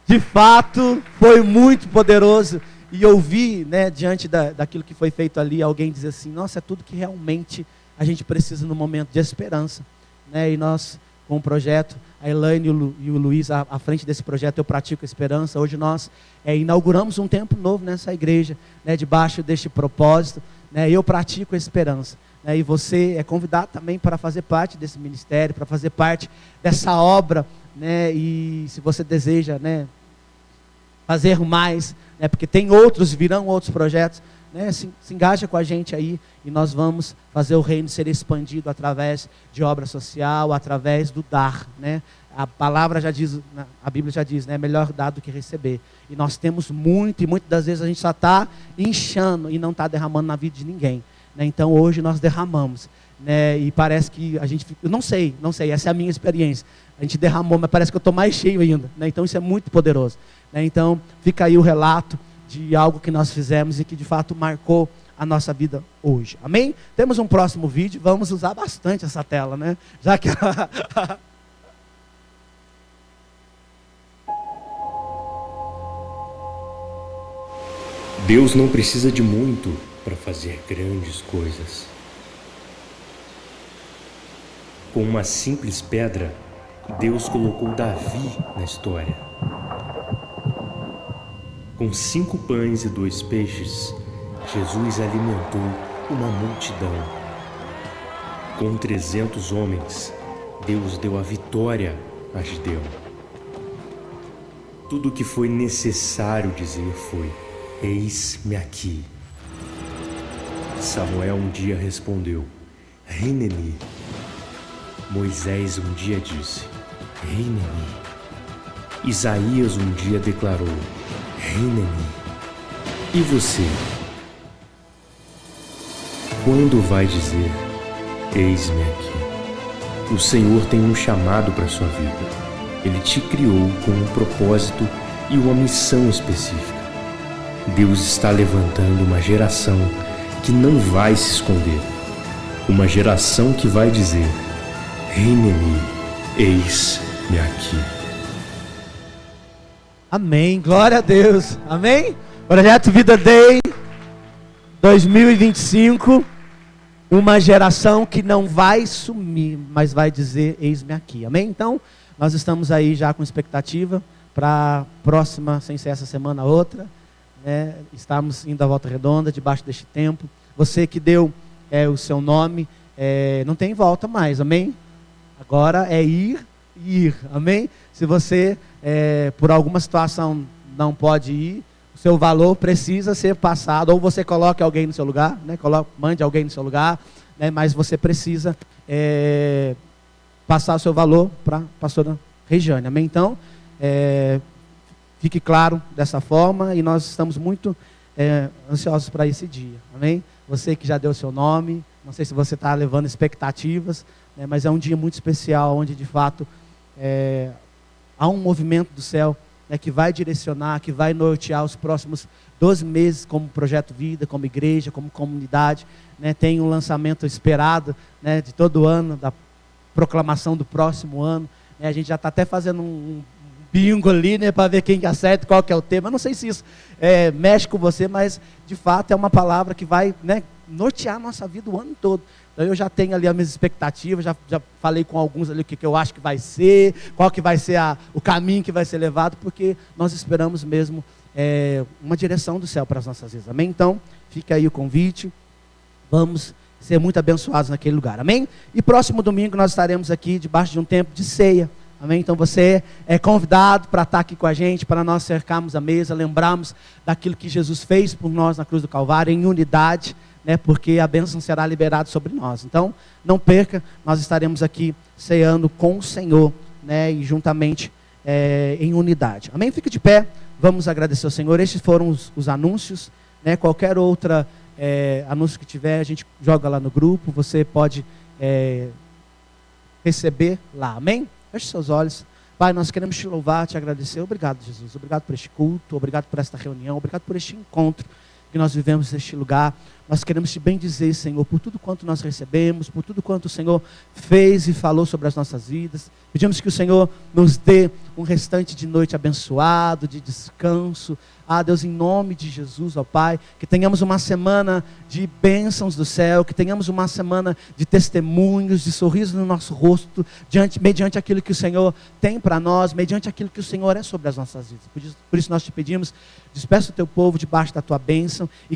De fato, foi muito poderoso. E ouvir, né, diante daquilo que foi feito ali, alguém dizer assim: nossa, é tudo que realmente a gente precisa no momento de esperança, né? E nós, com o projeto, a Elaine e o Luiz, à frente desse projeto, Eu Pratico Esperança, hoje nós inauguramos um tempo novo nessa igreja, né, debaixo deste propósito, né, Eu Pratico Esperança, né? E você é convidado também para fazer parte desse ministério, para fazer parte dessa obra, né? E se você deseja, né, fazer mais, né, porque virão outros projetos, né, se engaja com a gente aí, e nós vamos fazer o reino ser expandido através de obra social, através do dar, né? A palavra já diz, a Bíblia já diz, né, melhor dar do que receber. E nós temos muito, e muitas das vezes a gente só está inchando e não está derramando na vida de ninguém, né? Então hoje nós derramamos, né? E parece que a gente, eu não sei, essa é a minha experiência. A gente derramou, mas parece que eu estou mais cheio ainda, né? Então isso é muito poderoso, né? Então fica aí o relato de algo que nós fizemos e que de fato marcou a nossa vida hoje. Amém? Temos um próximo vídeo, vamos usar bastante essa tela, né? Já que
Deus não precisa de muito para fazer grandes coisas. Com uma simples pedra, Deus colocou Davi na história. Com 5 pães e 2 peixes, Jesus alimentou uma multidão. Com 300 homens, Deus deu a vitória a Gideão. Tudo o que foi necessário dizer foi: eis-me aqui. Samuel um dia respondeu: Rineni. Moisés um dia disse: Rineni. Isaías um dia declarou: Rineni. E você? Quando vai dizer: eis-me aqui? O Senhor tem um chamado para a sua vida. Ele te criou com um propósito e uma missão específica. Deus está levantando uma geração que não vai se esconder. Uma geração que vai dizer: Rineni, eis-me aqui.
Amém, glória a Deus, amém? Projeto Vida Day 2025, uma geração que não vai sumir, mas vai dizer: eis-me aqui, amém? Então, nós estamos aí já com expectativa para a próxima, sem ser essa semana, outra, né? Estamos indo à Volta Redonda, debaixo deste tempo. Você que deu o seu nome, não tem volta mais, amém? Agora é ir, amém? Se você, por alguma situação, não pode ir, o seu valor precisa ser passado, ou você coloque alguém no seu lugar, né? Mande alguém no seu lugar, né? Mas você precisa passar o seu valor para a pastora Regiane, amém? Então, fique claro dessa forma, e nós estamos muito ansiosos para esse dia, amém? Você que já deu o seu nome, não sei se você está levando expectativas, né? Mas é um dia muito especial, onde de fato há um movimento do céu, né, que vai direcionar, que vai nortear os próximos 12 meses como Projeto Vida, como igreja, como comunidade, né? Tem um lançamento esperado, né, de todo ano, da proclamação do próximo ano, né? A gente já está até fazendo um bingo ali, né, para ver quem que acerta, qual que é o tema. Eu não sei se isso mexe com você, mas de fato é uma palavra que vai, né, nortear a nossa vida o ano todo. Então eu já tenho ali as minhas expectativas, já falei com alguns ali o que eu acho que vai ser, qual que vai ser o caminho que vai ser levado, porque nós esperamos mesmo uma direção do céu para as nossas vidas, amém? Então, fica aí o convite, vamos ser muito abençoados naquele lugar, amém? E próximo domingo nós estaremos aqui debaixo de um tempo de ceia, amém? Então você é convidado para estar aqui com a gente, para nós cercarmos a mesa, lembrarmos daquilo que Jesus fez por nós na cruz do Calvário, em unidade, né? Porque a bênção será liberada sobre nós. Então, não perca, nós estaremos aqui ceando com o Senhor, né? E juntamente em unidade, amém? Fique de pé, vamos agradecer ao Senhor. Estes foram os anúncios, né? Qualquer outra anúncio que tiver, a gente joga lá no grupo, você pode receber lá, amém? Feche seus olhos. Pai, nós queremos te louvar, te agradecer. Obrigado, Jesus. Obrigado por este culto, obrigado por esta reunião, obrigado por este encontro que nós vivemos neste lugar. Nós queremos te bendizer, Senhor, por tudo quanto nós recebemos, por tudo quanto o Senhor fez e falou sobre as nossas vidas. Pedimos que o Senhor nos dê um restante de noite abençoado, de descanso. Deus, em nome de Jesus, ó Pai, que tenhamos uma semana de bênçãos do céu, que tenhamos uma semana de testemunhos, de sorriso no nosso rosto, mediante aquilo que o Senhor tem para nós, mediante aquilo que o Senhor é sobre as nossas vidas. Por isso nós te pedimos, despeça o teu povo debaixo da tua bênção, e